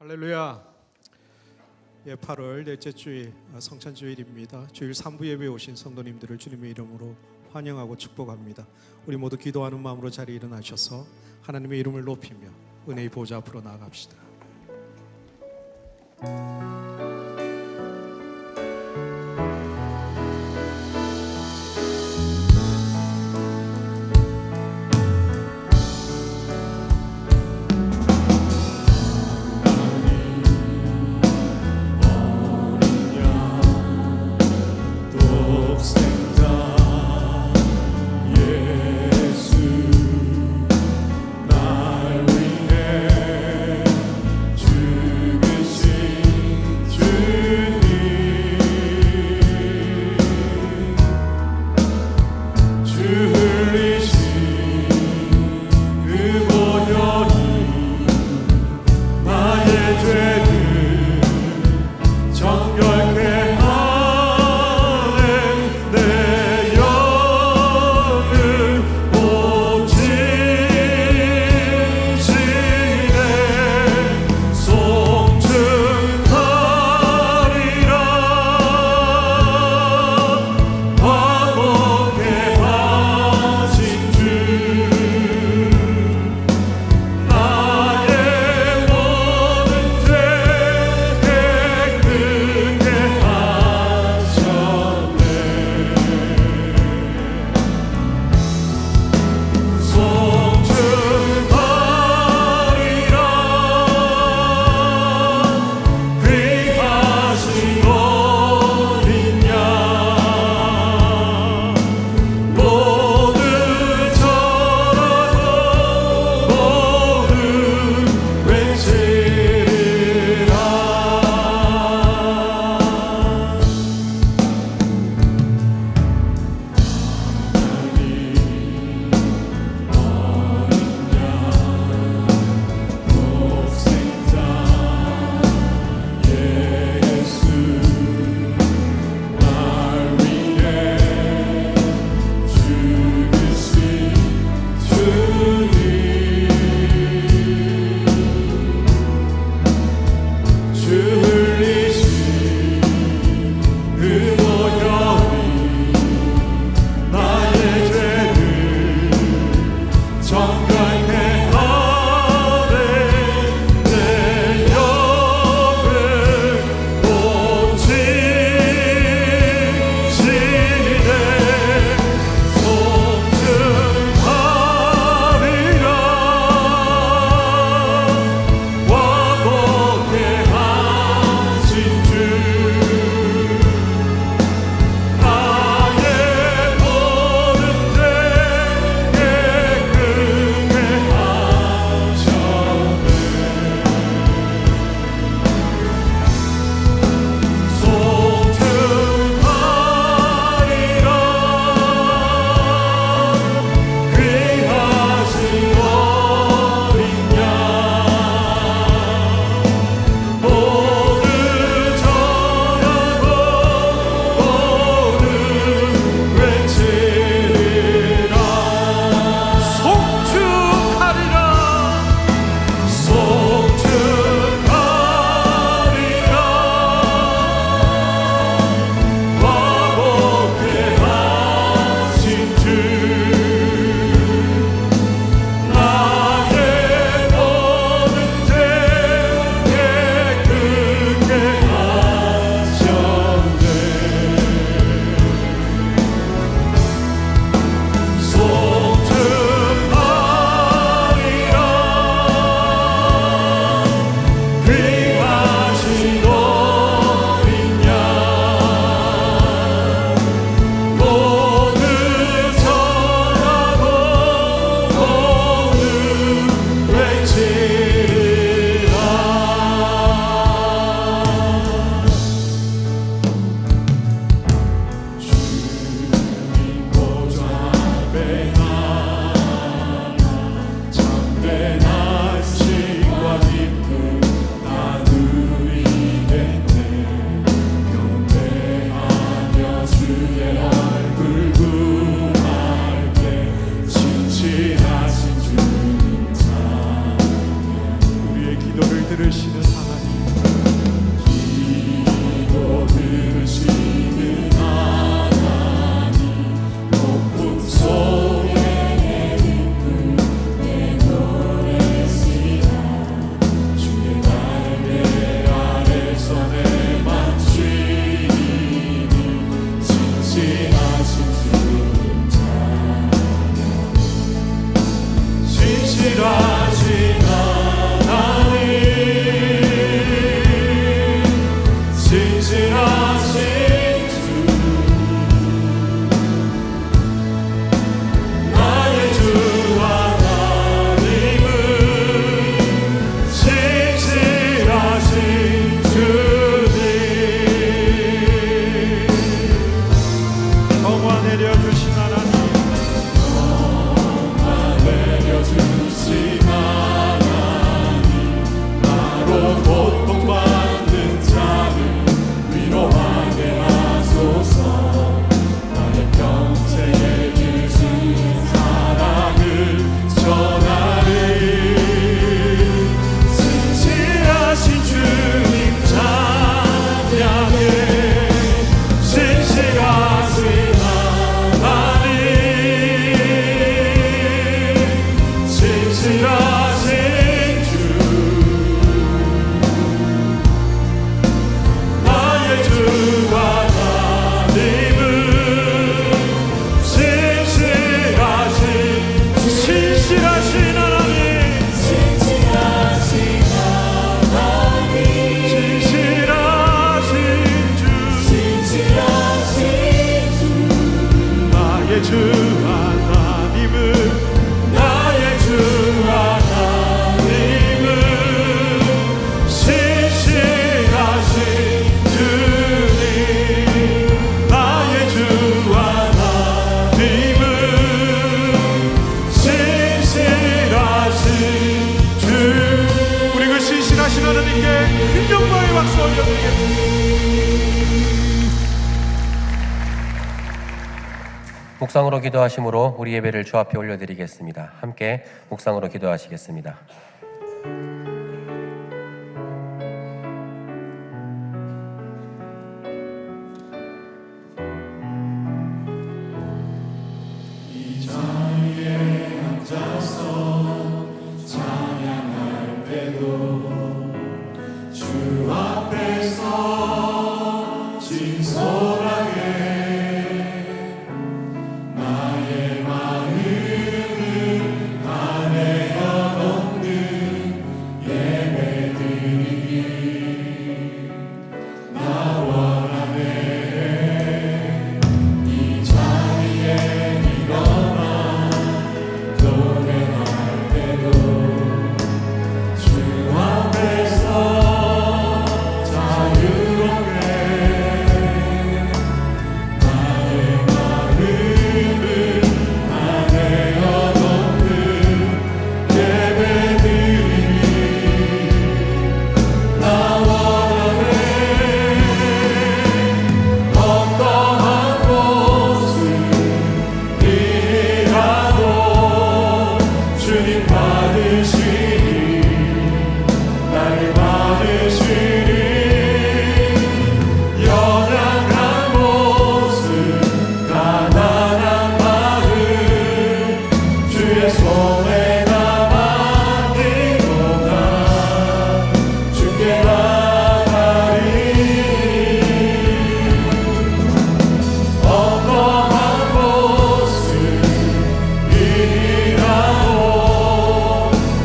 할렐루야. 8월 넷째 주일 성찬주일입니다. 주일 3부 예배에 오신 성도님들을 주님의 이름으로 환영하고 축복합니다. 우리 모두 기도하는 마음으로 자리에 일어나셔서 하나님의 이름을 높이며 은혜의 보좌 앞으로 나아갑시다. 날 위해 죽으신 하나님께 큰 영광의 박수 올려드리겠습니다. 묵상으로 기도하심으로 우리 예배를 주 앞에 올려드리겠습니다. 함께 묵상으로 기도하시겠습니다. 이 자리에 앉아서 찬양할 때도 주 앞에서 진솔하게 나의 마음을 다 내어놓는 예배드리기 나 원하네. 이 자리에 일어나 노래할 때도 주 앞에서 자유롭게 나의 마음을 다 내어놓는 예배드리니 나 원하네. 어떠한 모습이라도 주님 받으시니 나를 받으시니 연약한 모습 가난한 마음 주의 손에다 맡기고나 주께 나가리. 어떠한 모습이라도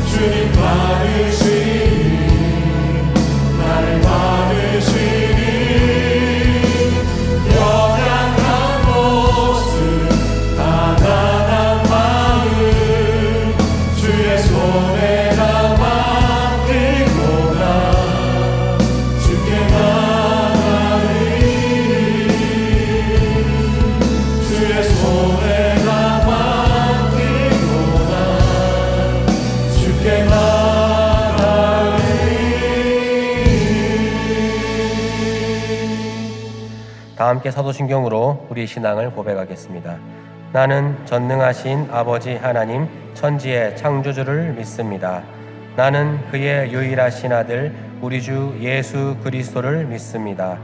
주님 받으시니 나를 받으시니 연약한 모습 가난한 마음 주의 손에다 맡기고나 주께 나가리. 주의 손에다 맡기고나 주께 나가리. 다 함께 사도신경으로 우리 신앙을 고백하겠습니다. 나는 전능하신 아버지 하나님 천지의 창조주를 믿습니다. 나는 그의 유일하신 아들 우리 주 예수 그리스도를 믿습니다.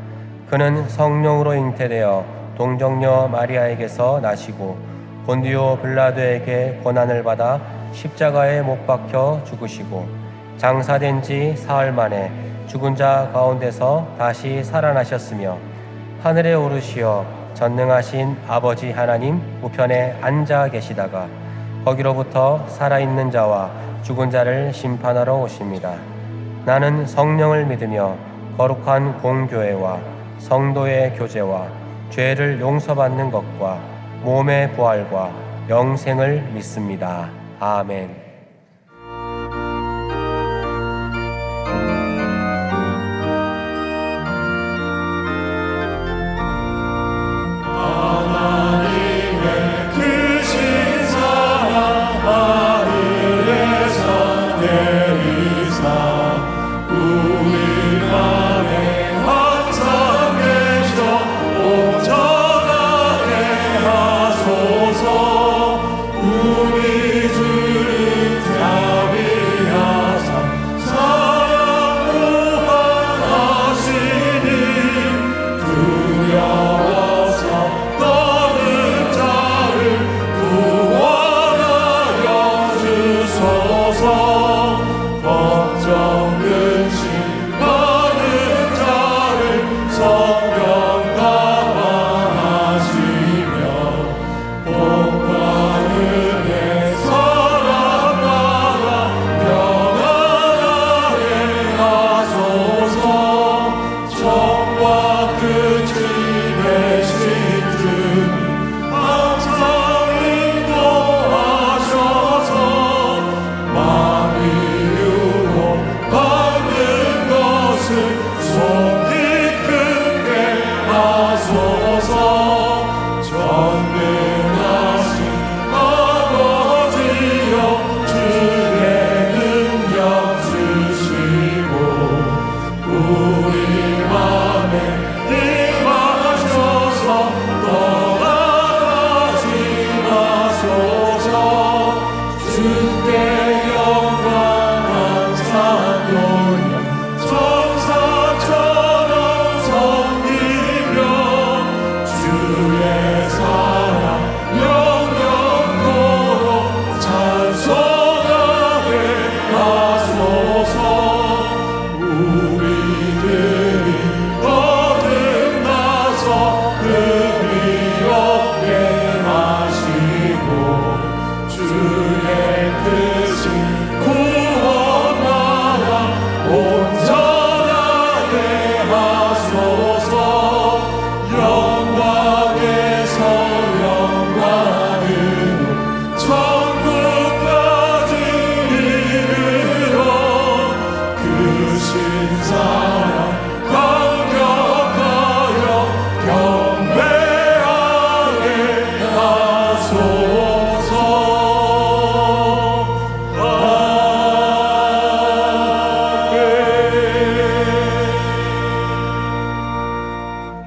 그는 성령으로 잉태되어 동정녀 마리아에게서 나시고 본디오 빌라도에게 고난을 받아 십자가에 못 박혀 죽으시고 장사된 지 사흘 만에 죽은 자 가운데서 다시 살아나셨으며 하늘에 오르시어 전능하신 아버지 하나님 우편에 앉아 계시다가 거기로부터 살아있는 자와 죽은 자를 심판하러 오십니다. 나는 성령을 믿으며 거룩한 공교회와 성도의 교제와 죄를 용서받는 것과 몸의 부활과 영생을 믿습니다. 아멘. 우리 주를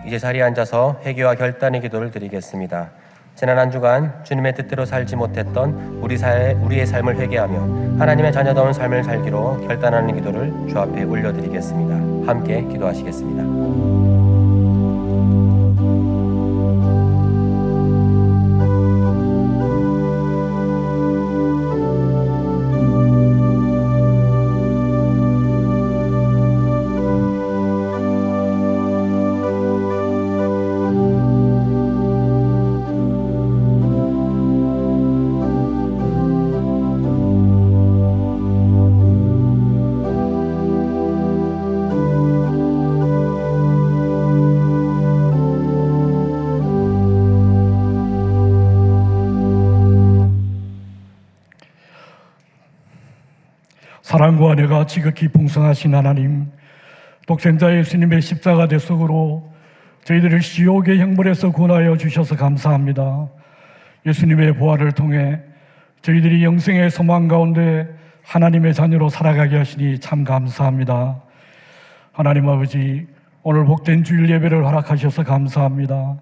이제 자리에 앉아서 회개와 결단의 기도를 드리겠습니다. 지난 한 주간 주님의 뜻대로 살지 못했던 우리의 삶을 회개하며 하나님의 자녀다운 삶을 살기로 결단하는 기도를 주 앞에 올려드리겠습니다. 함께 기도하시겠습니다. 사랑과 은혜가 지극히 풍성하신 하나님, 독생자 예수님의 십자가 대속으로 저희들을 지옥의 형벌에서 구원하여 주셔서 감사합니다. 예수님의 부활을 통해 저희들이 영생의 소망 가운데 하나님의 자녀로 살아가게 하시니 참 감사합니다. 하나님 아버지, 오늘 복된 주일 예배를 허락하셔서 감사합니다.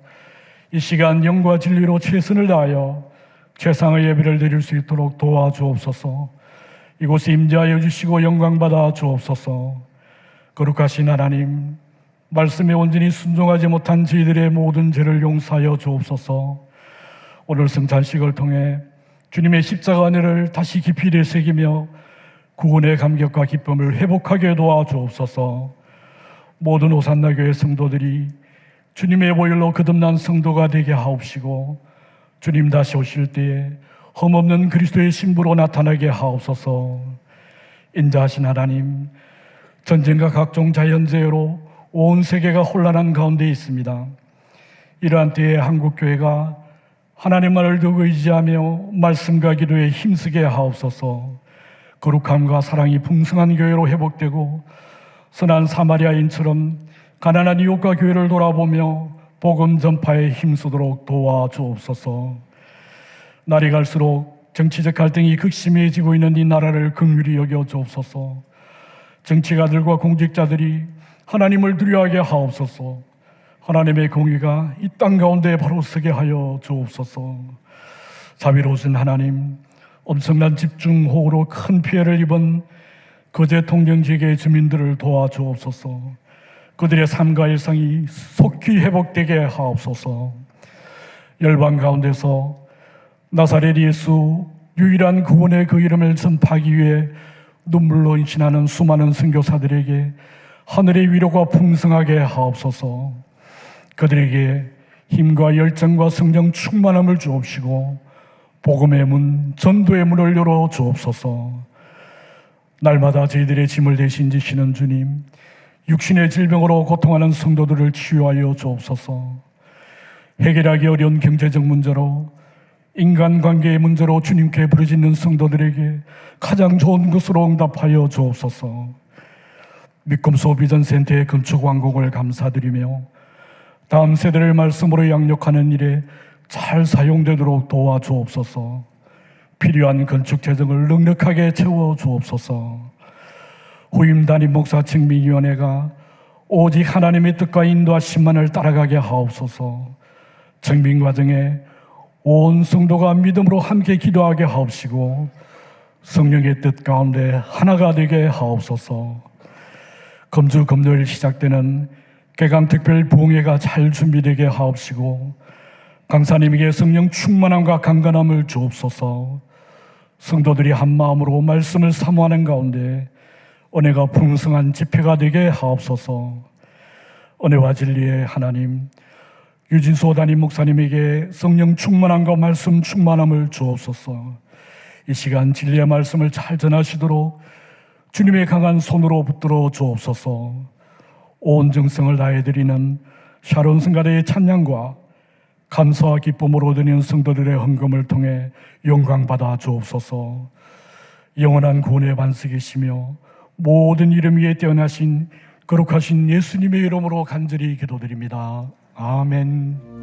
이 시간 영과 진리로 최선을 다하여 최상의 예배를 드릴 수 있도록 도와주옵소서. 이곳에 임재하여 주시고 영광받아 주옵소서. 거룩하신 하나님, 말씀에 온전히 순종하지 못한 저희들의 모든 죄를 용서하여 주옵소서. 오늘 성찬식을 통해 주님의 십자가 은혜를 다시 깊이 되새기며 구원의 감격과 기쁨을 회복하게 도와주옵소서. 모든 오산나 교회 성도들이 주님의 보혈로 거듭난 성도가 되게 하옵시고 주님 다시 오실 때에 흠없는 그리스도의 신부로 나타나게 하옵소서. 인자하신 하나님, 전쟁과 각종 자연재해로 온 세계가 혼란한 가운데 있습니다. 이러한 때에 한국교회가 하나님만을 더욱 의지하며 말씀과 기도에 힘쓰게 하옵소서. 거룩함과 사랑이 풍성한 교회로 회복되고 선한 사마리아인처럼 가난한 이웃과 교회를 돌아보며 복음 전파에 힘쓰도록 도와주옵소서. 날이 갈수록 정치적 갈등이 극심해지고 있는 이 나라를 긍휼히 여겨 주옵소서. 정치가들과 공직자들이 하나님을 두려워하게 하옵소서. 하나님의 공의가 이 땅 가운데 바로 서게 하여 주옵소서. 자비로우신 하나님, 엄청난 집중호우로 큰 피해를 입은 거제 통정지역의 주민들을 도와주옵소서. 그들의 삶과 일상이 속히 회복되게 하옵소서. 열방 가운데서 나사렛 예수 유일한 구원의 그 이름을 전파하기 위해 눈물로 임신하는 수많은 선교사들에게 하늘의 위로가 풍성하게 하옵소서. 그들에게 힘과 열정과 성령 충만함을 주옵시고 복음의 문, 전도의 문을 열어 주옵소서. 날마다 저희들의 짐을 대신 지시는 주님, 육신의 질병으로 고통하는 성도들을 치유하여 주옵소서. 해결하기 어려운 경제적 문제로, 인간관계의 문제로 주님께 부르짖는 성도들에게 가장 좋은 것으로 응답하여 주옵소서. 믿음소 비전센터의 건축 완공을 감사드리며 다음 세대를 말씀으로 양육하는 일에 잘 사용되도록 도와주옵소서. 필요한 건축 재정을 넉넉하게 채워주옵소서. 후임 담임 목사 증빙위원회가 오직 하나님의 뜻과 인도하심만을 따라가게 하옵소서. 증빙 과정에 온 성도가 믿음으로 함께 기도하게 하옵시고 성령의 뜻 가운데 하나가 되게 하옵소서. 금주 금요일 시작되는 개강 특별 부흥회가 잘 준비되게 하옵시고 강사님에게 성령 충만함과 강건함을 주옵소서. 성도들이 한 마음으로 말씀을 사모하는 가운데 은혜가 풍성한 집회가 되게 하옵소서. 은혜와 진리의 하나님, 유진수 담임 목사님에게 성령 충만함과 말씀 충만함을 주옵소서. 이 시간 진리의 말씀을 잘 전하시도록 주님의 강한 손으로 붙들어 주옵소서. 온 정성을 다해드리는 샤론 성가대의 찬양과 감사와 기쁨으로 드리는 성도들의 헌금을 통해 영광받아 주옵소서. 영원한 구원의 반석이시며 모든 이름 위에 뛰어나신 거룩하신 예수님의 이름으로 간절히 기도드립니다. 아멘.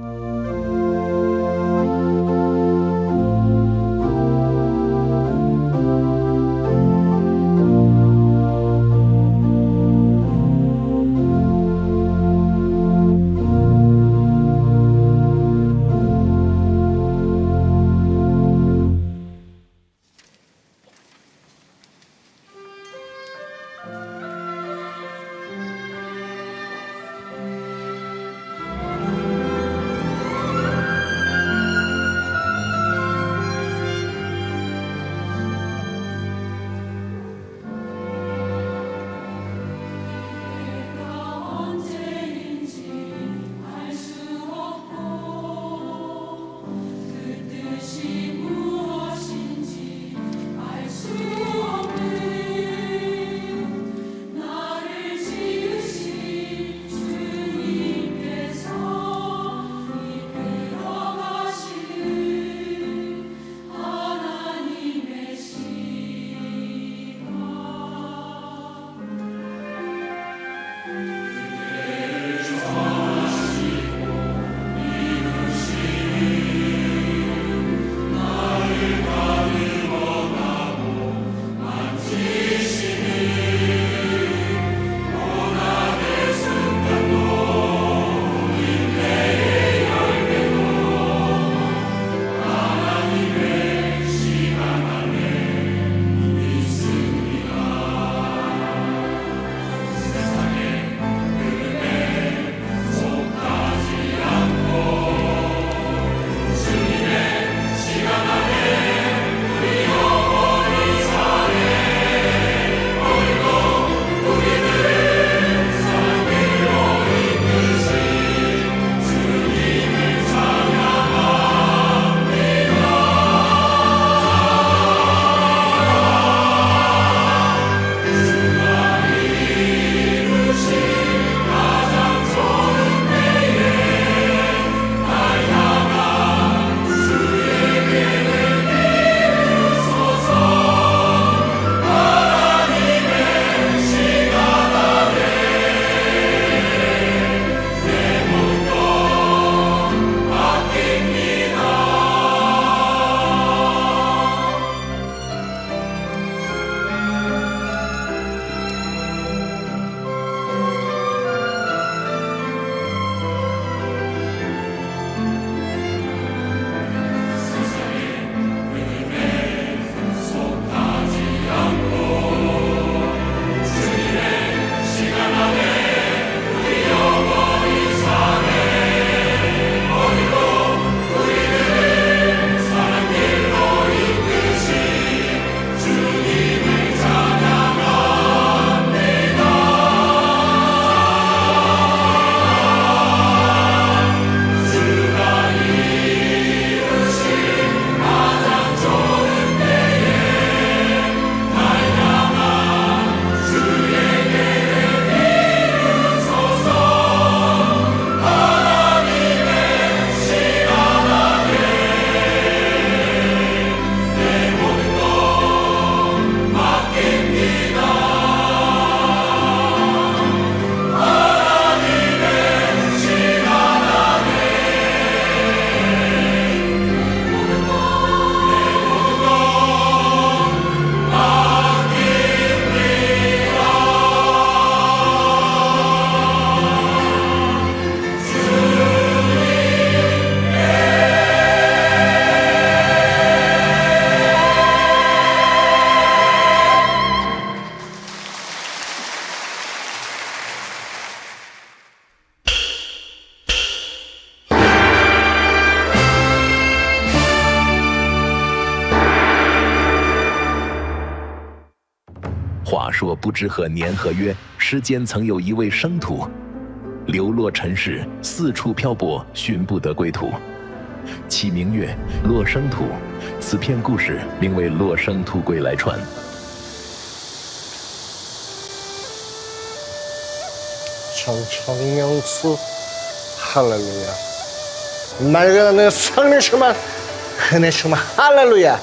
话说不知何年何月，世间曾有一位生徒，流落尘世，四处漂泊，寻不得归途。其名曰洛生图。此篇故事名为《洛生图归来传》。成成名词，哈利路亚！那个那sang的什么，和那什么哈利路亚。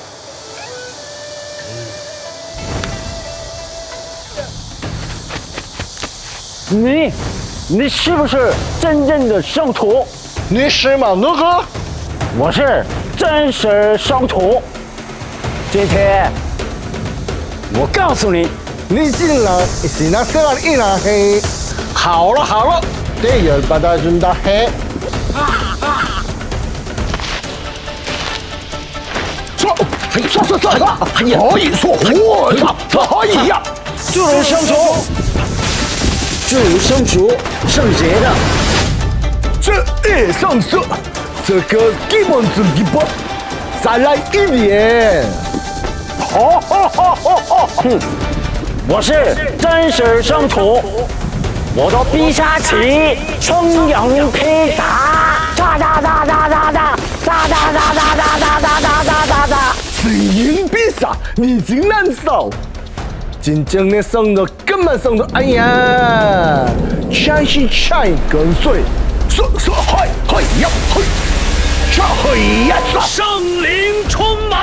你是不是真正的圣徒？你是吗？那个？我是真实圣徒。今天我告诉你，你竟然是那色一人黑？好了好了，这人把他认得黑。说，可以说，可以呀。就是圣徒，就是圣徒，圣洁的。这也上色，这个基本是一般，再来一点。我是真实圣徒，我的必杀技双阳披萨，哒哒哒哒哒哒哒哒哒哒哒哒哒哒哒哒。水银披萨，你真难受。真正的圣徒根本圣徒，哎呀，全是菜跟水，说嘿呀嘿，嘿呀，圣灵充满。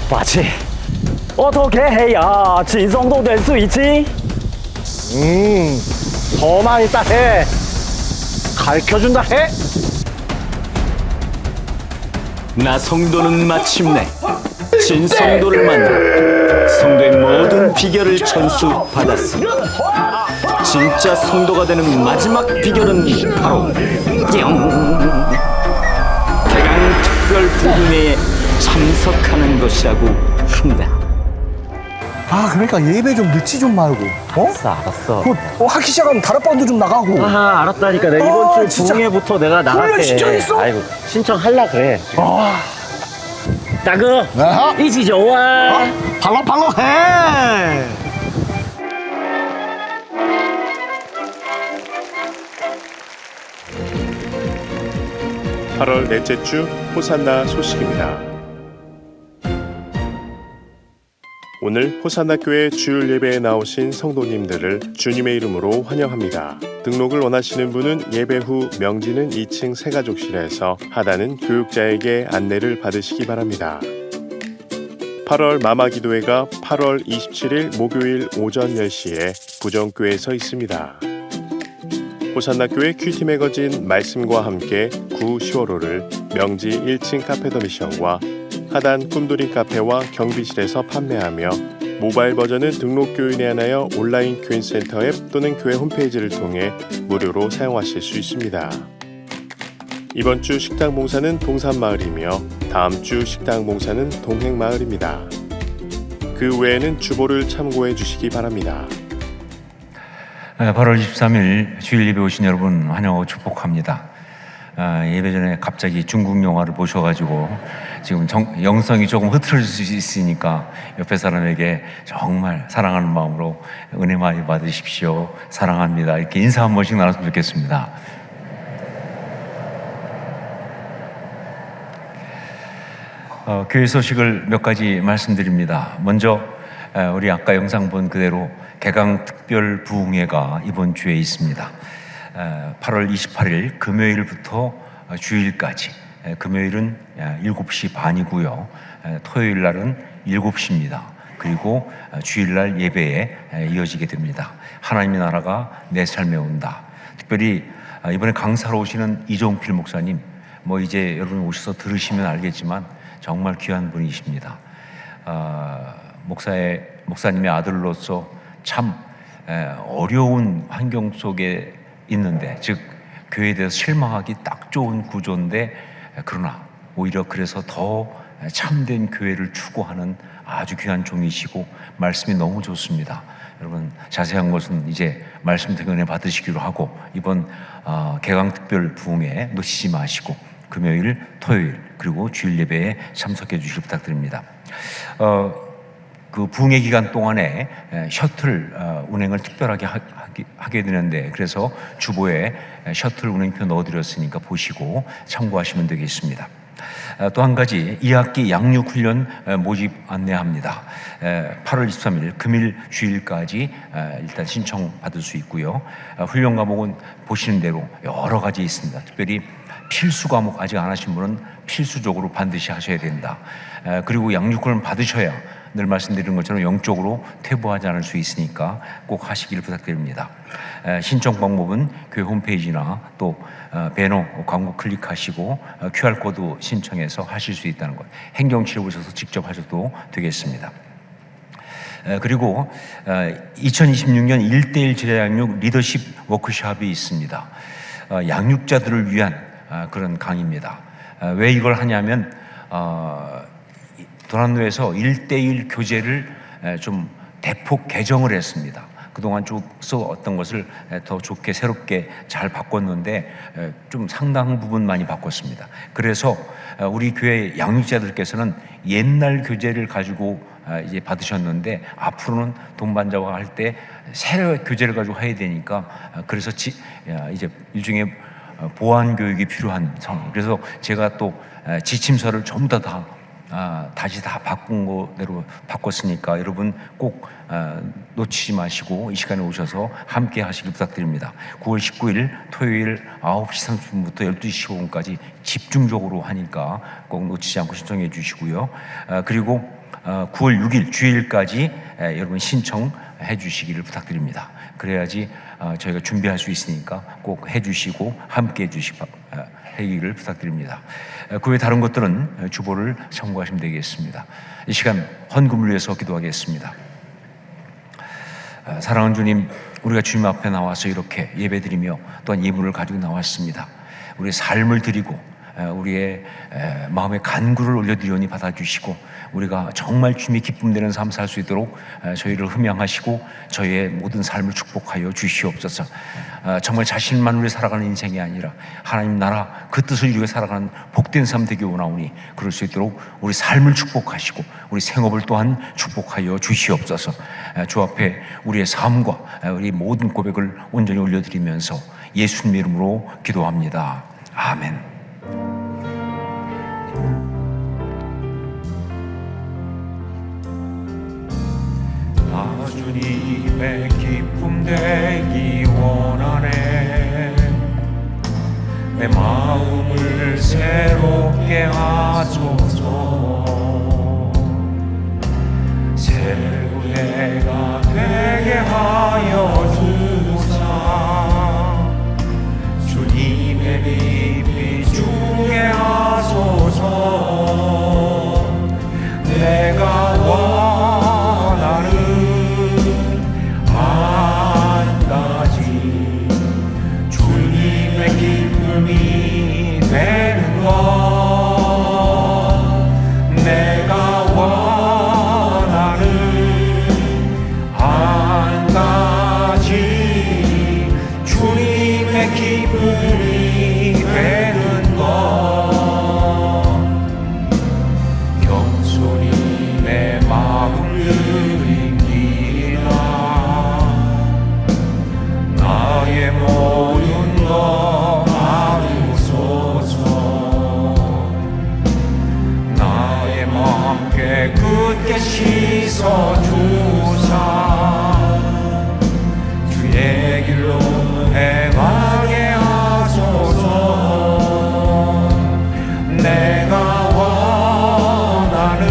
霸气！어떻게 해야 이 정도 될 수 있지? 더 많이 있다 해. 가르쳐준다 해. 나 성도는 마침내 진성도를 만나 성도의 모든 비결을 전수받았으니 진짜 성도가 되는 마지막 비결은 바로 대강 특별 부흥회에 참석하는 것이라고 한다. 아 그러니까 예배 좀 늦지 좀 말고. 알았어. 하기 시작하면 다락방도 좀 나가고. 아, 알았다니까. 내가 이번 주 진짜. 부흥회부터 내가 나갈게. 훈련 신청했어? 아이고, 신청할라 그래. 大哥，啊一起走啊！ 발로 해. (8월) 넷째 주 호산나 소식입니다. 오늘 호산나 교회 주일 예배에 나오신 성도님들을 주님의 이름으로 환영합니다. 등록을 원하시는 분은 예배 후 명지는 2층 새가족실에서 하다는 교육자에게 안내를 받으시기 바랍니다. 8월 마마기도회가 8월 27일 목요일 오전 10시에 부정교회에서 있습니다. 호산나교회 큐티 매거진 말씀과 함께 9, 10월호를 명지 1층 카페 더 미션과 하단 꿈돌이 카페와 경비실에서 판매하며 모바일 버전은 등록 교인에 한하여 온라인 교인센터 앱 또는 교회 홈페이지를 통해 무료로 사용하실 수 있습니다. 이번 주 식당 봉사는 동산마을이며 다음 주 식당 봉사는 동행마을입니다. 그 외에는 주보를 참고해 주시기 바랍니다. 8월 23일 주일 예배 오신 여러분 환영하고 축복합니다. 예배 전에 갑자기 중국 영화를 보셔가지고 지금 영성이 조금 흐트러질 수 있으니까 옆에 사람에게 정말 사랑하는 마음으로 은혜 많이 받으십시오. 사랑합니다. 이렇게 인사 한 번씩 나눴으면 좋겠습니다. 교회 소식을 몇 가지 말씀드립니다. 먼저 우리 아까 영상 본 그대로 개강 특별 부흥회가 이번 주에 있습니다. 8월 28일 금요일부터 주일까지, 금요일은 7시 반이고요. 토요일 날은 7시입니다. 그리고 주일날 예배에 이어지게 됩니다. 하나님의 나라가 내 삶에 온다. 특별히 이번에 강사로 오시는 이종필 목사님, 이제 여러분 오셔서 들으시면 알겠지만 정말 귀한 분이십니다. 목사님의 아들로서 참 어려운 환경 속에 있는데, 즉 교회에 대해서 실망하기 딱 좋은 구조인데, 그러나 오히려 그래서 더 참된 교회를 추구하는 아주 귀한 종이시고 말씀이 너무 좋습니다. 여러분 자세한 것은 이제 말씀 등원에 받으시기로 하고, 이번 개강특별 부흥회 놓치지 마시고 금요일, 토요일 그리고 주일 예배에 참석해 주시길 부탁드립니다. 그 부흥회 기간 동안에 셔틀 운행을 특별하게 하게 되는데, 그래서 주보에 셔틀 운행표 넣어드렸으니까 보시고 참고하시면 되겠습니다. 또 한 가지 2학기 양육훈련 모집 안내합니다. 8월 23일 금일 주일까지 일단 신청받을 수 있고요. 훈련 과목은 보시는 대로 여러 가지 있습니다. 특별히 필수 과목 아직 안 하신 분은 필수적으로 반드시 하셔야 된다. 그리고 양육권을 받으셔야 늘 말씀드린 것처럼 영적으로 퇴보하지 않을 수 있으니까 꼭 하시기를 부탁드립니다. 신청 방법은 교회 홈페이지나 또 배너 광고 클릭하시고 QR코드 신청해서 하실 수 있다는 것. 행정실에 오셔서 직접 하셔도 되겠습니다. 그리고 2026년 1:1 제자양육 리더십 워크숍이 있습니다. 양육자들을 위한 그런 강의입니다. 왜 이걸 하냐면 도난로에서 1:1 교재를 좀 대폭 개정을 했습니다. 그동안 쭉 써왔던 것을 더 좋게 새롭게 잘 바꿨는데 좀 상당 부분 많이 바꿨습니다. 그래서 우리 교회 양육자들께서는 옛날 교재를 가지고 이제 받으셨는데 앞으로는 동반자와 할 때 새로운 교재를 가지고 해야 되니까 그래서 이제 일종의 보완 교육이 필요한 상황. 그래서 제가 또 지침서를 전부 다 다시 다 바꾼 거대로 바꿨으니까 여러분 꼭 놓치지 마시고 이 시간에 오셔서 함께 하시길 부탁드립니다. 9월 19일 토요일 9시 30분부터 12시 15분까지 집중적으로 하니까 꼭 놓치지 않고 신청해 주시고요. 그리고 9월 6일 주일까지 여러분 신청해 주시기를 부탁드립니다. 그래야지 저희가 준비할 수 있으니까 꼭 해주시고 함께 해주시기를 부탁드립니다. 그 외 다른 것들은 주보를 참고하시면 되겠습니다. 이 시간 헌금을 위해서 기도하겠습니다. 사랑하는 주님, 우리가 주님 앞에 나와서 이렇게 예배드리며 또한 예물을 가지고 나왔습니다. 우리의 삶을 드리고 우리의 마음의 간구를 올려드리오니 받아주시고 우리가 정말 주님의 기쁨 되는 삶 살 수 있도록 저희를 흠양하시고 저희의 모든 삶을 축복하여 주시옵소서. 정말 자신만 위해 살아가는 인생이 아니라 하나님 나라 그 뜻을 이루게 살아가는 복된 삶 되기 원하오니 그럴 수 있도록 우리 삶을 축복하시고 우리 생업을 또한 축복하여 주시옵소서. 주 앞에 우리의 삶과 우리 모든 고백을 온전히 올려드리면서 예수님의 이름으로 기도합니다. 아멘. 주님의 기쁨 되기 원하네. 내 마음을 새롭게 하소서. 새로운 내가 되게 하여 주사. 주님의 빛 비추게 하소서. 내가 원하는 기쁨이 되는 것 내가 원하는 한 가지 주님의 기쁨이 되는 것 겸손히 내 마음 드립니다. 나의 모든 것 깨끗게 씻어주사. 주의 길로 행하게 하소서. 내가 원하는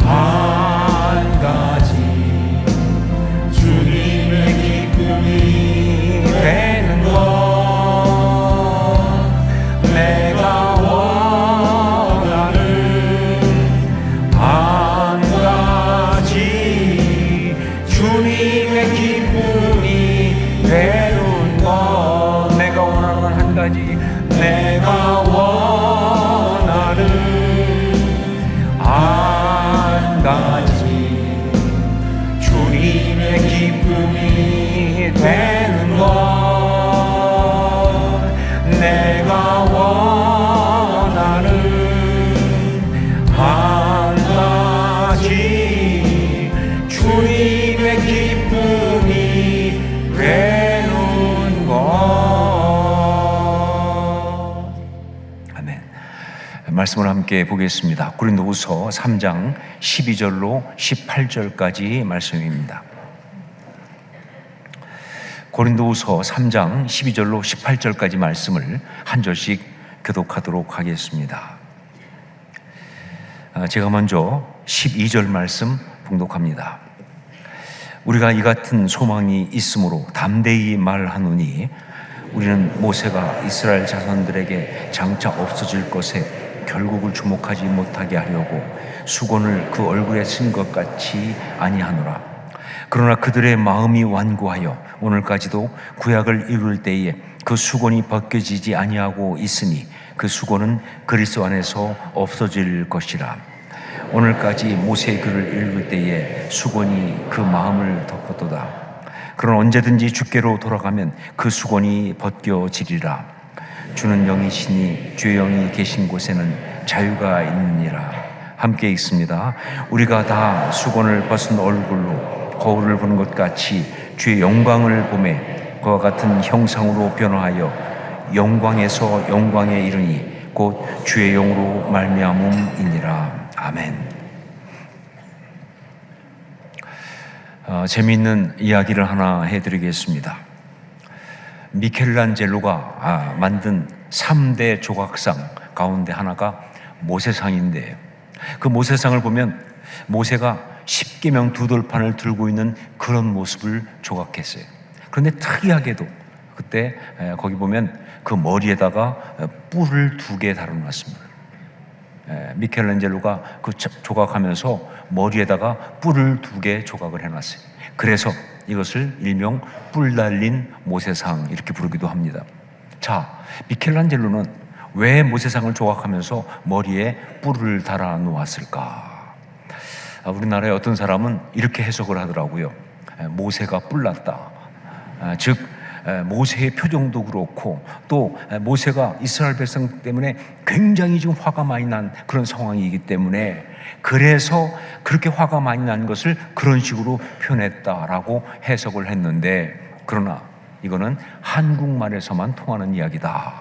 한 가지 주님의 기쁨이 되는 것 내가 주님의 기쁨이 되는 것 내가 원하는 한 가지 내가 원하는 한 가지 주님의 기쁨이 되는 것 내가 원하는 한 가지 주님의 기쁨이 되는 것. 아멘. 말씀을 함께 보겠습니다. 고린도후서 3장 12절로 18절까지 말씀입니다. 고린도후서 3장 12절로 18절까지 말씀을 한 절씩 교독하도록 하겠습니다. 제가 먼저 12절 말씀 봉독합니다. 우리가 이 같은 소망이 있으므로 담대히 말하노니 우리는 모세가 이스라엘 자손들에게 장차 없어질 것에 결국을 주목하지 못하게 하려고 수건을 그 얼굴에 쓴 것 같이 아니하노라. 그러나 그들의 마음이 완고하여 오늘까지도 구약을 이룰 때에 그 수건이 벗겨지지 아니하고 있으니 그 수건은 그리스도 안에서 없어질 것이라. 오늘까지 모세의 글을 읽을 때에 수건이 그 마음을 덮었도다. 그러나 언제든지 주께로 돌아가면 그 수건이 벗겨지리라. 주는 영이시니 주의 영이 계신 곳에는 자유가 있느니라. 함께 읽습니다. 우리가 다 수건을 벗은 얼굴로 거울을 보는 것 같이 주의 영광을 보매 그와 같은 형상으로 변화하여 영광에서 영광에 이르니 곧 주의 영으로 말미암음이니라. 아멘. 재미있는 이야기를 하나 해드리겠습니다. 미켈란젤로가 만든 3대 조각상 가운데 하나가 모세상인데, 그 모세상을 보면 모세가 십계명 두 돌판을 들고 있는 그런 모습을 조각했어요. 그런데 특이하게도 그때 거기 보면 그 머리에다가 뿔을 2개 달아놨습니다. 미켈란젤로가 그 조각하면서 머리에다가 뿔을 2개 조각을 해놨어요. 그래서 이것을 일명 뿔 달린 모세상 이렇게 부르기도 합니다. 자, 미켈란젤로는 왜 모세상을 조각하면서 머리에 뿔을 달아 놓았을까? 우리나라의 어떤 사람은 이렇게 해석을 하더라고요. 모세가 뿔났다. 즉 모세의 표정도 그렇고 또 모세가 이스라엘 백성 때문에 굉장히 지금 화가 많이 난 그런 상황이기 때문에 그래서 그렇게 화가 많이 난 것을 그런 식으로 표현했다라고 해석을 했는데, 그러나 이거는 한국말에서만 통하는 이야기다.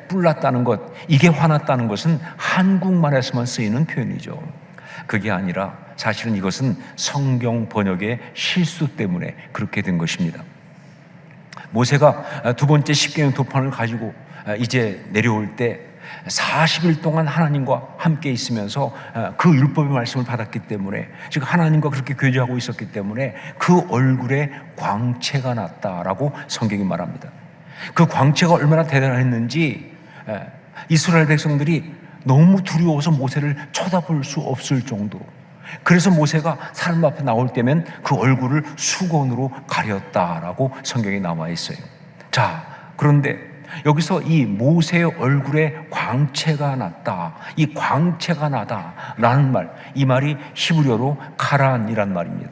뿔났다는 것, 이게 화났다는 것은 한국말에서만 쓰이는 표현이죠. 그게 아니라 사실은 이것은 성경 번역의 실수 때문에 그렇게 된 것입니다. 모세가 두 번째 십계명 도판을 가지고 이제 내려올 때 40일 동안 하나님과 함께 있으면서 그 율법의 말씀을 받았기 때문에, 즉 하나님과 그렇게 교제하고 있었기 때문에 그 얼굴에 광채가 났다라고 성경이 말합니다. 그 광채가 얼마나 대단했는지 이스라엘 백성들이 너무 두려워서 모세를 쳐다볼 수 없을 정도로, 그래서 모세가 사람 앞에 나올 때면 그 얼굴을 수건으로 가렸다라고 성경에 나와 있어요. 자, 그런데 여기서 이 모세의 얼굴에 광채가 났다, 이 광채가 나다라는 말, 이 말이 히브리어로 카란이란 말입니다.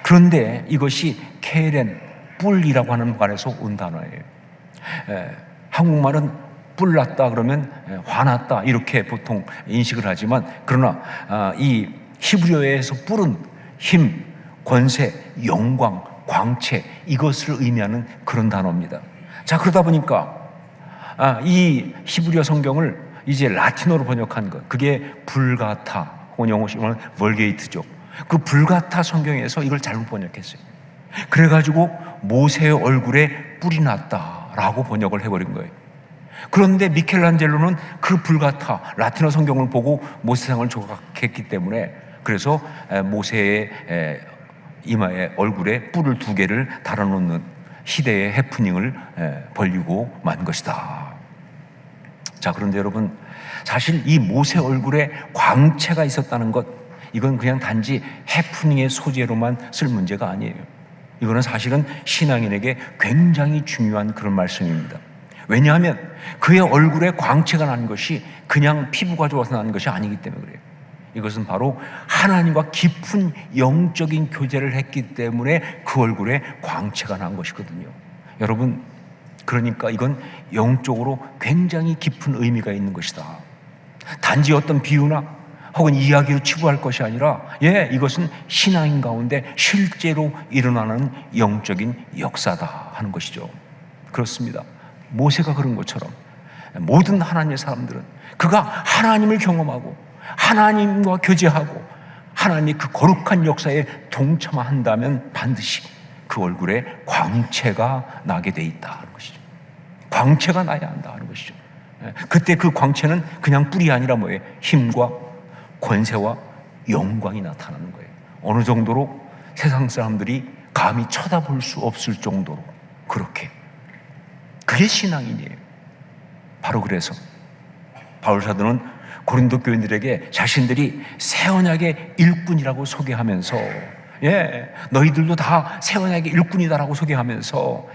그런데 이것이 케렌, 뿔이라고 하는 말에서 온 단어예요. 한국말은 뿔났다 그러면 화났다 이렇게 보통 인식을 하지만, 그러나 이 히브리어에서 뿔은 힘, 권세, 영광, 광채, 이것을 의미하는 그런 단어입니다. 자, 그러다 보니까 이 히브리어 성경을 이제 라틴어로 번역한 것, 그게 불가타, 혹은 영어식으로는 벌게이트죠. 그 불가타 성경에서 이걸 잘못 번역했어요. 그래가지고 모세의 얼굴에 뿔이 났다라고 번역을 해버린 거예요. 그런데 미켈란젤로는 그 불가타 라틴어 성경을 보고 모세상을 조각했기 때문에, 그래서 모세의 이마에 얼굴에 뿔을 2개를 달아놓는 시대의 해프닝을 벌이고 만 것이다. 자, 그런데 여러분, 사실 이 모세 얼굴에 광채가 있었다는 것, 이건 그냥 단지 해프닝의 소재로만 쓸 문제가 아니에요. 이거는 사실은 신앙인에게 굉장히 중요한 그런 말씀입니다. 왜냐하면 그의 얼굴에 광채가 난 것이 그냥 피부가 좋아서 난 것이 아니기 때문에 그래요. 이것은 바로 하나님과 깊은 영적인 교제를 했기 때문에 그 얼굴에 광채가 난 것이거든요. 여러분, 그러니까 이건 영적으로 굉장히 깊은 의미가 있는 것이다. 단지 어떤 비유나 혹은 이야기로 치부할 것이 아니라, 이것은 신앙인 가운데 실제로 일어나는 영적인 역사다 하는 것이죠. 그렇습니다. 모세가 그런 것처럼 모든 하나님의 사람들은 그가 하나님을 경험하고 하나님과 교제하고 하나님의 그 거룩한 역사에 동참한다면 반드시 그 얼굴에 광채가 나게 돼 있다는 것이죠. 광채가 나야 한다는 것이죠. 그때 그 광채는 그냥 뿔이 아니라 뭐예요? 힘과 권세와 영광이 나타나는 거예요. 어느 정도로 세상 사람들이 감히 쳐다볼 수 없을 정도로 그렇게. 그게 신앙인이에요. 바로 그래서 바울 사도는 고린도 교인들에게 자신들이 새 언약의 일꾼이라고 소개하면서, 너희들도 다 새 언약의 일꾼이다라고 소개하면서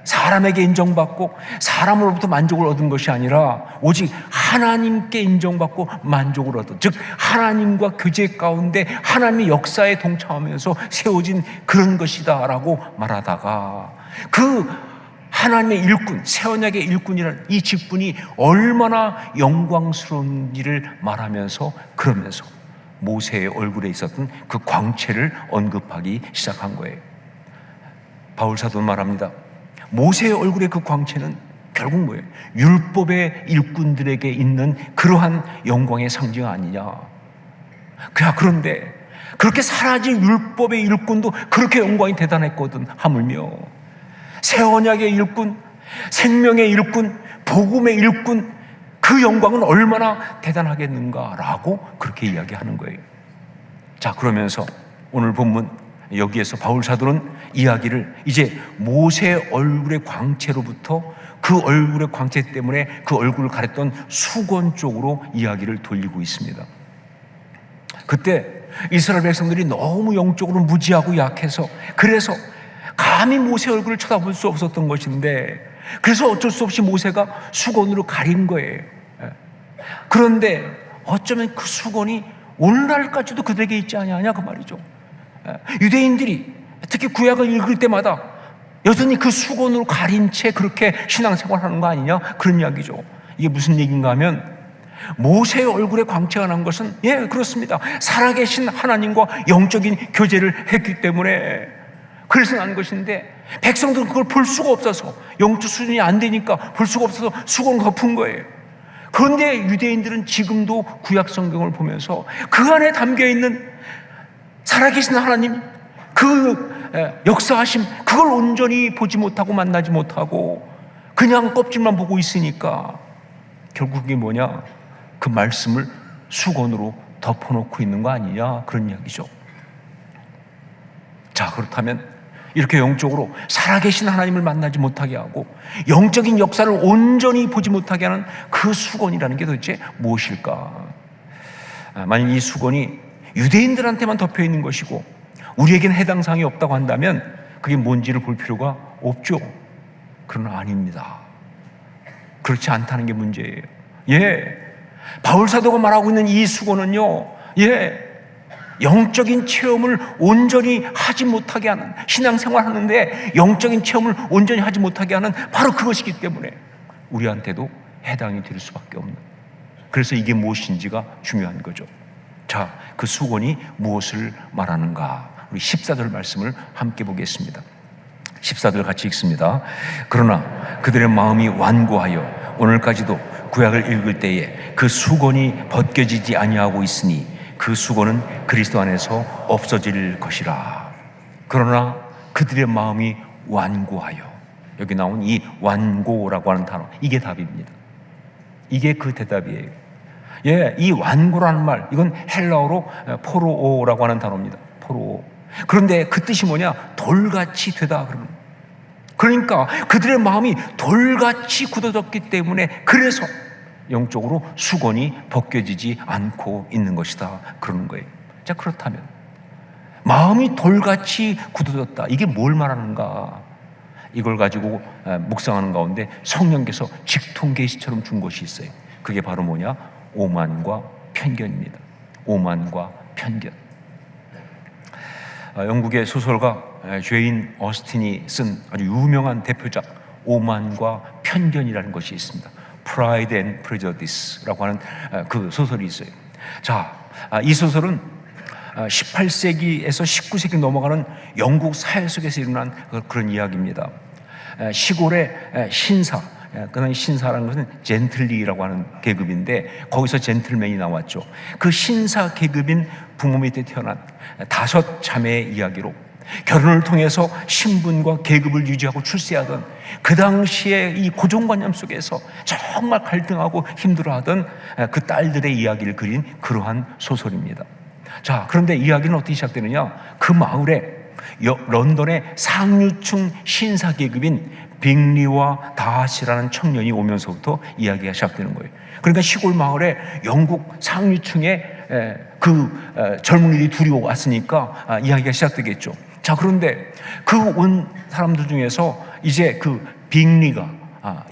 사람에게 인정받고 사람으로부터 만족을 얻은 것이 아니라 오직 하나님께 인정받고 만족을 얻은, 즉 하나님과 교제 가운데 하나님의 역사에 동참하면서 세워진 그런 것이다 라고 말하다가, 그 하나님의 일꾼, 새 언약의 일꾼이라는 이 직분이 얼마나 영광스러운지를 말하면서, 그러면서 모세의 얼굴에 있었던 그 광채를 언급하기 시작한 거예요. 바울 사도는 말합니다. 모세의 얼굴의 그 광채는 결국 뭐예요? 율법의 일꾼들에게 있는 그러한 영광의 상징 아니냐. 그런데 그렇게 사라진 율법의 일꾼도 그렇게 영광이 대단했거든. 하물며 새 언약의 일꾼, 생명의 일꾼, 복음의 일꾼, 그 영광은 얼마나 대단하겠는가라고 그렇게 이야기하는 거예요. 자, 그러면서 오늘 본문 여기에서 바울 사도는 이야기를 이제 모세의 얼굴의 광채로부터 그 얼굴의 광채 때문에 그 얼굴을 가렸던 수건 쪽으로 이야기를 돌리고 있습니다. 그때 이스라엘 백성들이 너무 영적으로 무지하고 약해서, 그래서 감히 모세 얼굴을 쳐다볼 수 없었던 것인데, 그래서 어쩔 수 없이 모세가 수건으로 가린 거예요. 그런데 어쩌면 그 수건이 오늘날까지도 그들에게 있지 아니하냐 그 말이죠. 유대인들이 특히 구약을 읽을 때마다 여전히 그 수건으로 가린 채 그렇게 신앙생활하는 거 아니냐, 그런 이야기죠. 이게 무슨 얘기인가 하면, 모세의 얼굴에 광채가 난 것은 그렇습니다. 살아계신 하나님과 영적인 교제를 했기 때문에 그래서 난 것인데, 백성들은 그걸 볼 수가 없어서, 영적 수준이 안 되니까 볼 수가 없어서 수건을 덮은 거예요. 그런데 유대인들은 지금도 구약 성경을 보면서 그 안에 담겨있는 살아계신 하나님, 그 역사하심, 그걸 온전히 보지 못하고 만나지 못하고 그냥 껍질만 보고 있으니까 결국 그게 뭐냐, 그 말씀을 수건으로 덮어놓고 있는 거 아니냐, 그런 이야기죠. 자, 그렇다면 이렇게 영적으로 살아계신 하나님을 만나지 못하게 하고 영적인 역사를 온전히 보지 못하게 하는 그 수건이라는 게 도대체 무엇일까? 만약 이 수건이 유대인들한테만 덮여 있는 것이고 우리에게는 해당 사항이 없다고 한다면 그게 뭔지를 볼 필요가 없죠. 그러나 아닙니다. 그렇지 않다는 게 문제예요. 바울 사도가 말하고 있는 이 수건은요, 영적인 체험을 온전히 하지 못하게 하는, 신앙생활 하는데 영적인 체험을 온전히 하지 못하게 하는 바로 그것이기 때문에 우리한테도 해당이 될 수밖에 없는, 그래서 이게 무엇인지가 중요한 거죠. 자, 그 수건이 무엇을 말하는가? 우리 14절 말씀을 함께 보겠습니다. 14절 같이 읽습니다. 그러나 그들의 마음이 완고하여 오늘까지도 구약을 읽을 때에 그 수건이 벗겨지지 아니하고 있으니 그 수건은 그리스도 안에서 없어질 것이라. 그러나 그들의 마음이 완고하여, 여기 나온 이 완고라고 하는 단어, 이게 답입니다. 이게 그 대답이에요. 이 완고라는 말, 이건 헬라어로 포로오라고 하는 단어입니다. 포로오. 그런데 그 뜻이 뭐냐? 돌같이 되다. 그러니까 그들의 마음이 돌같이 굳어졌기 때문에 그래서 영적으로 수건이 벗겨지지 않고 있는 것이다, 그러는 거예요. 자, 그렇다면 마음이 돌같이 굳어졌다, 이게 뭘 말하는가? 이걸 가지고 묵상하는 가운데 성령께서 직통 계시처럼 준 것이 있어요. 그게 바로 뭐냐? 오만과 편견입니다. 오만과 편견. 영국의 소설가 죄인 어스틴이 쓴 아주 유명한 대표작 오만과 편견이라는 것이 있습니다. Pride and Prejudice라고 하는 그 소설이 있어요. 자, 이 소설은 18세기에서 19세기 넘어가는 영국 사회 속에서 일어난 그런 이야기입니다. 시골의 신사, 그런 신사라는 것은 젠틀리라고 하는 계급인데 거기서 젠틀맨이 나왔죠. 그 신사 계급인 부모 밑에 태어난 5 자매의 이야기로 결혼을 통해서 신분과 계급을 유지하고 출세하던 그 당시에 이 고정관념 속에서 정말 갈등하고 힘들어하던 그 딸들의 이야기를 그린 그러한 소설입니다. 자, 그런데 이야기는 어떻게 시작되느냐? 그 마을에 런던의 상류층 신사계급인 빅리와 다하시라는 청년이 오면서부터 이야기가 시작되는 거예요. 그러니까 시골 마을에 영국 상류층의 그 젊은이들이 둘이 왔으니까 이야기가 시작되겠죠. 자, 그런데 그 온 사람들 중에서 이제 그 빅리가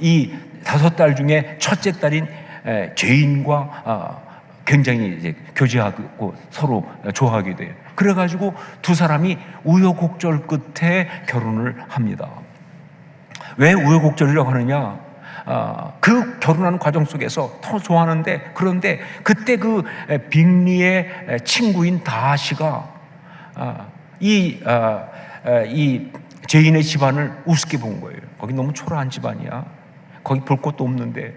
이 5딸 중에 첫째 딸인 제인과 굉장히 이제 교제하고 서로 좋아하게 돼요. 그래가지고 두 사람이 우여곡절 끝에 결혼을 합니다. 왜 우여곡절이라고 하느냐? 그 결혼하는 과정 속에서 더 좋아하는데, 그런데 그때 그 빅리의 친구인 다하시가 이 제인의 집안을 우습게 본 거예요. 거기 너무 초라한 집안이야. 거기 볼 것도 없는데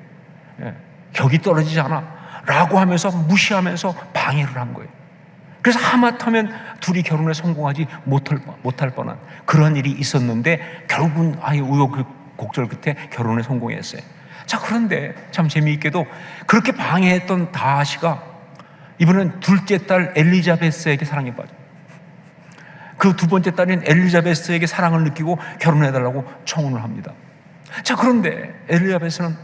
격이 떨어지지 않아 라고 하면서 무시하면서 방해를 한 거예요. 그래서 하마터면 둘이 결혼에 성공하지 못할 뻔한 그런 일이 있었는데 결국은 아예 우여곡절 끝에 결혼에 성공했어요. 자, 그런데 참 재미있게도 그렇게 방해했던 다하시가 이번엔 둘째 딸 엘리자베스에게 사랑에 빠져요. 그 두 번째 딸인 엘리자베스에게 사랑을 느끼고 결혼해달라고 청혼을 합니다. 자, 그런데 엘리자베스는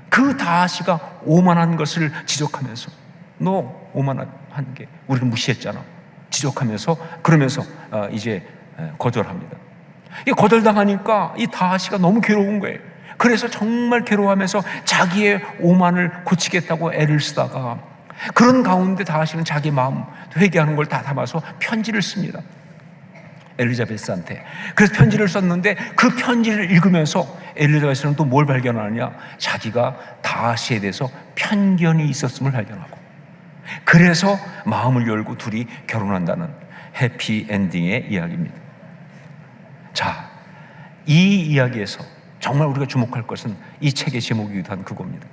그 다하시가 오만한 것을 지적하면서 너 오만한 게 우리를 무시했잖아 지적하면서 그러면서 이제 거절합니다. 이 거절당하니까 이 다하시가 너무 괴로운 거예요. 그래서 정말 괴로워하면서 자기의 오만을 고치겠다고 애를 쓰다가 그런 가운데 다하시는 자기 마음 회개하는 걸 다 담아서 편지를 씁니다. 엘리자베스한테. 그래서 편지를 썼는데 그 편지를 읽으면서 엘리자베스는 또 뭘 발견하느냐? 자기가 다하시에 대해서 편견이 있었음을 발견하고 그래서 마음을 열고 둘이 결혼한다는 해피 엔딩의 이야기입니다. 자, 이 이야기에서 정말 우리가 주목할 것은 이 책의 제목이기도 한 그겁니다.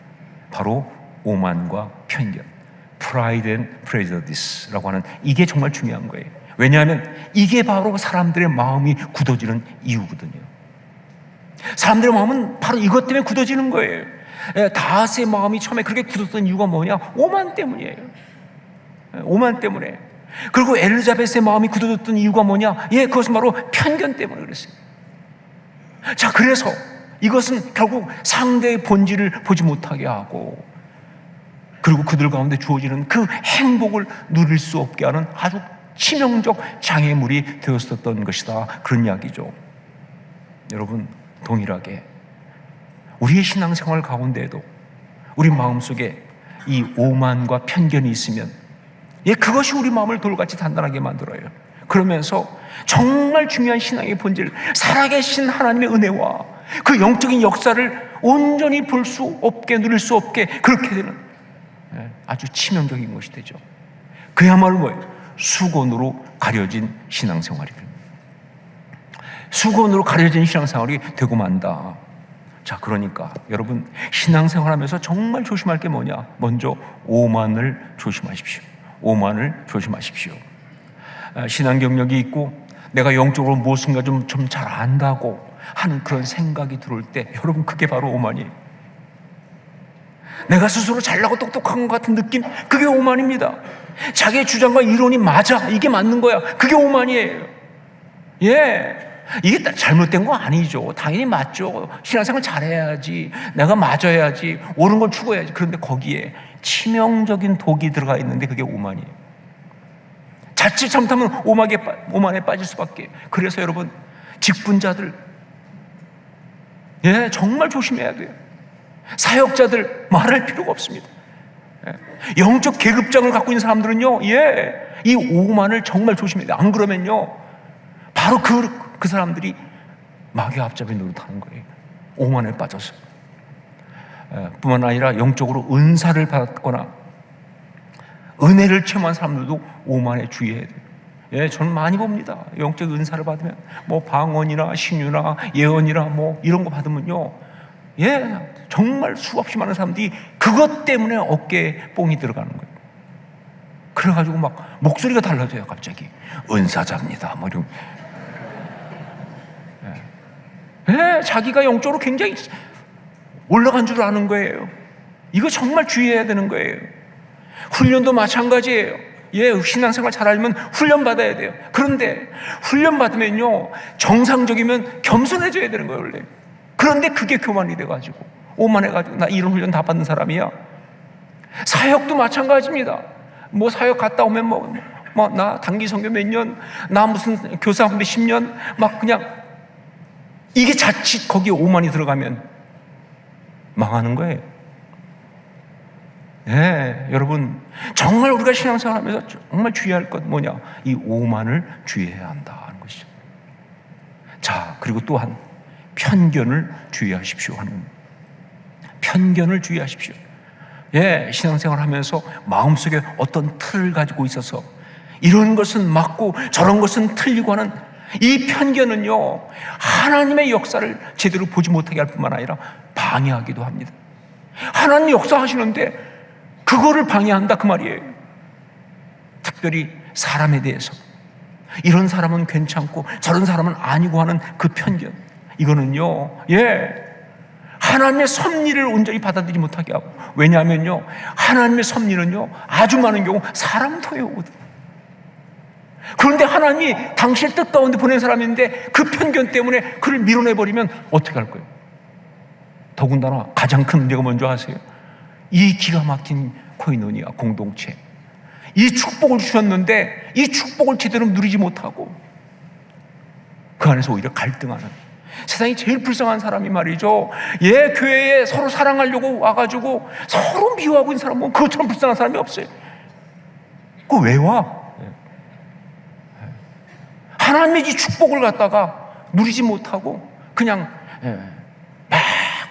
바로 오만과 편견, Pride and Prejudice라고 하는 이게 정말 중요한 거예요. 왜냐하면 이게 바로 사람들의 마음이 굳어지는 이유거든요. 사람들의 마음은 바로 이것 때문에 굳어지는 거예요. 다하스의 마음이 처음에 그렇게 굳었던 이유가 뭐냐? 오만 때문이에요. 오만 때문에. 그리고 엘리자베스의 마음이 굳어졌던 이유가 뭐냐? 그것은 바로 편견 때문에 그랬어요. 자, 그래서 이것은 결국 상대의 본질을 보지 못하게 하고 그리고 그들 가운데 주어지는 그 행복을 누릴 수 없게 하는 아주 치명적 장애물이 되었었던 것이다. 그런 이야기죠. 여러분, 동일하게 우리의 신앙생활 가운데에도 우리 마음속에 이 오만과 편견이 있으면 그것이 우리 마음을 돌같이 단단하게 만들어요. 그러면서 정말 중요한 신앙의 본질, 살아계신 하나님의 은혜와 그 영적인 역사를 온전히 볼 수 없게, 누릴 수 없게 그렇게 되는 아주 치명적인 것이 되죠. 그야말로 뭐예요? 수건으로 가려진 신앙생활이에요. 수건으로 가려진 신앙생활이 되고 만다. 자, 그러니까 여러분 신앙생활하면서 정말 조심할 게 뭐냐? 먼저 오만을 조심하십시오. 오만을 조심하십시오. 신앙 경력이 있고 내가 영적으로 무엇인가 좀 잘 안다고 하는 그런 생각이 들어올 때 여러분 그게 바로 오만이에요. 내가 스스로 잘나고 똑똑한 것 같은 느낌, 그게 오만입니다. 자기의 주장과 이론이 맞아, 이게 맞는 거야, 그게 오만이에요. 이게 잘못된 거 아니죠. 당연히 맞죠. 신앙생활 잘해야지, 내가 맞아야지, 옳은 걸 추구해야지. 그런데 거기에 치명적인 독이 들어가 있는데 그게 오만이에요. 자칫 잘못하면 오만에 빠질 수밖에. 그래서 여러분 직분자들 정말 조심해야 돼요. 사역자들 말할 필요가 없습니다. 영적 계급장을 갖고 있는 사람들은요, 이 오만을 정말 조심해야 돼요. 안 그러면요, 바로 그 사람들이 마귀의 앞잡이 노릇하는 거예요. 오만에 빠져서. 뿐만 아니라 영적으로 은사를 받았거나 은혜를 체험한 사람들도 오만에 주의해야 돼요. 저는 많이 봅니다. 영적 은사를 받으면 뭐 방언이나 신유나 예언이나 뭐 이런 거 받으면요, 정말 수없이 많은 사람들이 그것 때문에 어깨에 뽕이 들어가는 거예요. 그래가지고 막 목소리가 달라져요. 갑자기 은사자입니다. 뭐 이런. 자기가 영적으로 굉장히 올라간 줄 아는 거예요. 이거 정말 주의해야 되는 거예요. 훈련도 마찬가지예요. 신앙생활 잘하려면 훈련 받아야 돼요. 그런데 훈련 받으면요, 정상적이면 겸손해져야 되는 거예요, 원래. 그런데 그게 교만이 돼가지고 오만해가지고 나 이런 훈련 다 받은 사람이야. 사역도 마찬가지입니다. 뭐 사역 갔다 오면 뭐 나 단기 선교 몇 년, 나 무슨 교사 몇 10년, 막 그냥 이게 자칫 거기에 오만이 들어가면 망하는 거예요. 네, 여러분 정말 우리가 신앙생활하면서 정말 주의할 것 뭐냐? 이 오만을 주의해야 한다는 것이죠. 자, 그리고 또한 편견을 주의하십시오 하는 겁니다. 편견을 주의하십시오. 신앙생활하면서 마음속에 어떤 틀을 가지고 있어서 이런 것은 맞고 저런 것은 틀리고 하는 이 편견은요, 하나님의 역사를 제대로 보지 못하게 할 뿐만 아니라 방해하기도 합니다. 하나님 역사하시는데 그거를 방해한다 그 말이에요. 특별히 사람에 대해서 이런 사람은 괜찮고 저런 사람은 아니고 하는 그 편견, 이거는요, 하나님의 섭리를 온전히 받아들이지 못하게 하고, 왜냐하면요, 하나님의 섭리는요 아주 많은 경우 사람 통해 오거든요. 그런데 하나님이 당신의 뜻 가운데 보낸 사람인데 그 편견 때문에 그를 밀어내버리면 어떻게 할 거예요? 더군다나 가장 큰 문제가 뭔지 아세요? 이 기가 막힌 코이노니아 공동체, 이 축복을 주셨는데 이 축복을 제대로 누리지 못하고 그 안에서 오히려 갈등하는, 세상이 제일 불쌍한 사람이 말이죠, 교회에 서로 사랑하려고 와가지고 서로 미워하고 있는 사람은 그것처럼 불쌍한 사람이 없어요. 그거 왜 와? 하나님의 이 축복을 갖다가 누리지 못하고 그냥 막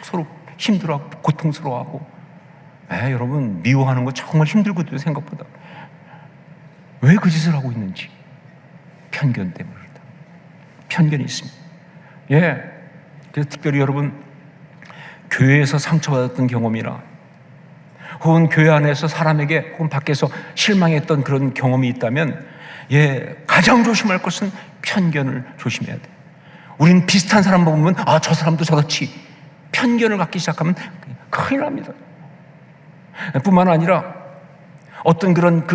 서로 힘들어하고 고통스러워하고, 여러분 미워하는 거 정말 힘들거든요. 생각보다. 왜 그 짓을 하고 있는지 편견 때문이다. 편견이 있습니다. 그래서 특별히 여러분 교회에서 상처받았던 경험이나 혹은 교회 안에서 사람에게 혹은 밖에서 실망했던 그런 경험이 있다면 가장 조심할 것은 편견을 조심해야 돼. 우리는 비슷한 사람 보면 저 사람도 저렇지, 편견을 갖기 시작하면 큰일 납니다. 뿐만 아니라 어떤 그런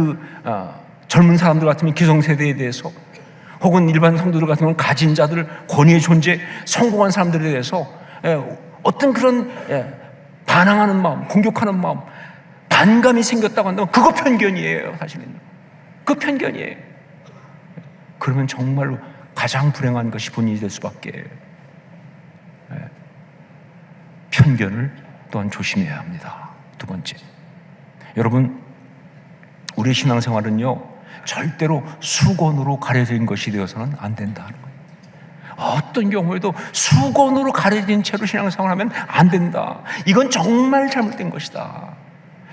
젊은 사람들 같으면 기성세대에 대해서, 혹은 일반 성도들 같으면 가진 자들, 권위의 존재, 성공한 사람들에 대해서 어떤 그런 반항하는 마음, 공격하는 마음, 반감이 생겼다고 한다면 그거 편견이에요. 사실은 그 편견이에요. 그러면 정말로 가장 불행한 것이 본인이 될 수밖에. 편견을 또한 조심해야 합니다. 두 번째, 여러분 우리의 신앙생활은요 절대로 수건으로 가려진 것이 되어서는 안 된다는 거예요. 어떤 경우에도 수건으로 가려진 채로 신앙생활하면 안 된다. 이건 정말 잘못된 것이다.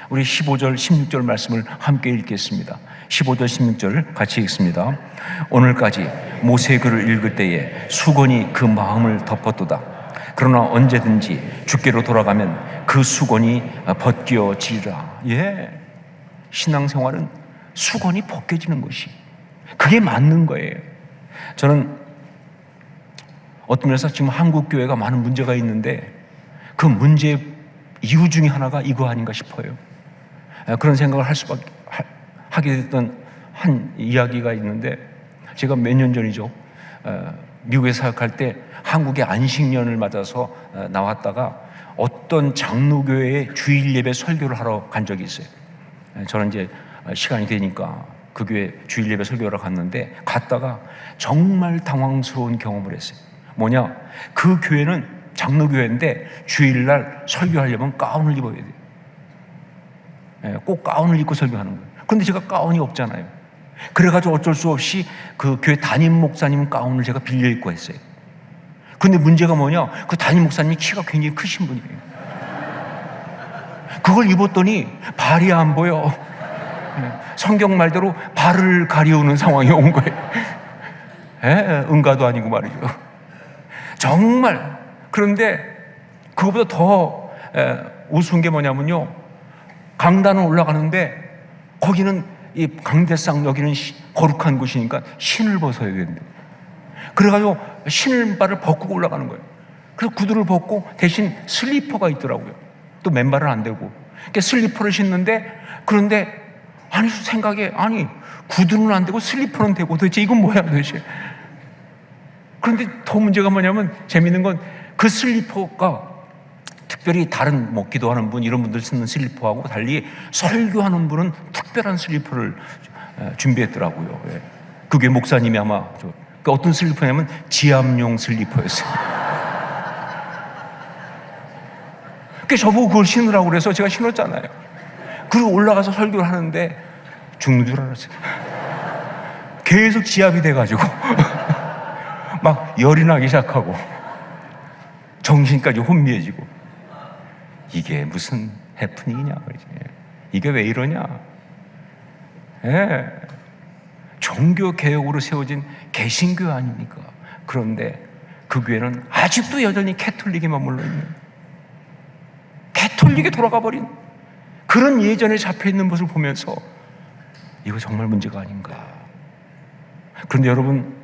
우리 15절 16절 말씀을 함께 읽겠습니다. 15절 16절 같이 읽습니다. 오늘까지 모세의 글을 읽을 때에 수건이 그 마음을 덮었도다. 그러나 언제든지 주께로 돌아가면 그 수건이 벗겨지리라. 신앙생활은 수건이 벗겨지는 것이, 그게 맞는 거예요. 저는 어떤 면에서 지금 한국 교회가 많은 문제가 있는데 그 문제의 이유 중에 하나가 이거 아닌가 싶어요. 그런 생각을 하게 됐던 한 이야기가 있는데, 제가 몇 년 전이죠, 미국에 사역할 때 한국의 안식년을 맞아서 나왔다가 어떤 장로교회에 주일 예배 설교를 하러 간 적이 있어요. 저는 이제 시간이 되니까 그 교회 주일 예배 설교를 갔는데, 갔다가 정말 당황스러운 경험을 했어요. 뭐냐, 그 교회는 장로교회인데 주일날 설교하려면 가운을 입어야 돼요. 꼭 가운을 입고 설교하는 거예요. 그런데 제가 가운이 없잖아요. 그래가지고 어쩔 수 없이 그 교회 담임 목사님 가운을 제가 빌려 입고 했어요. 근데 문제가 뭐냐, 그 담임 목사님이 키가 굉장히 크신 분이에요. 그걸 입었더니 발이 안 보여. 성경 말대로 발을 가리우는 상황이 온 거예요. 응가도 아니고 말이죠. 정말. 그런데 그것보다 더 우스운 게 뭐냐면요, 강단을 올라가는데 거기는 이 강대상 여기는 거룩한 곳이니까 신을 벗어야 되는데, 그래가지고 신발을 벗고 올라가는 거예요. 그래서 구두를 벗고 대신 슬리퍼가 있더라고요. 또 맨발은 안 되고. 그러니까 슬리퍼를 신는데, 그런데 아니 생각에 아니 구두는 안 되고 슬리퍼는 되고 도대체 이건 뭐야 도대체. 그런데 더 문제가 뭐냐면, 재밌는 건 그 슬리퍼가 특별히 다른 뭐 기도하는 분 이런 분들 쓰는 슬리퍼하고 달리 설교하는 분은 특별한 슬리퍼를 준비했더라고요. 예. 그게 목사님이 아마 그러니까 어떤 슬리퍼냐면 지압용 슬리퍼였어요. 그러니까 저보고 그걸 신으라고 그래서 제가 신었잖아요. 그리고 올라가서 설교를 하는데 죽는 줄 알았어요. 계속 지압이 돼가지고 막 열이 나기 시작하고 정신까지 혼미해지고, 이게 무슨 해프닝이냐, 이게 왜 이러냐. 예. 종교 개혁으로 세워진 개신교 아닙니까? 그런데 그 교회는 아직도 여전히 캐톨릭에 머물러 있는, 캐톨릭에 돌아가 버린 그런 예전에 잡혀 있는 모습을 보면서 이거 정말 문제가 아닌가. 그런데 여러분,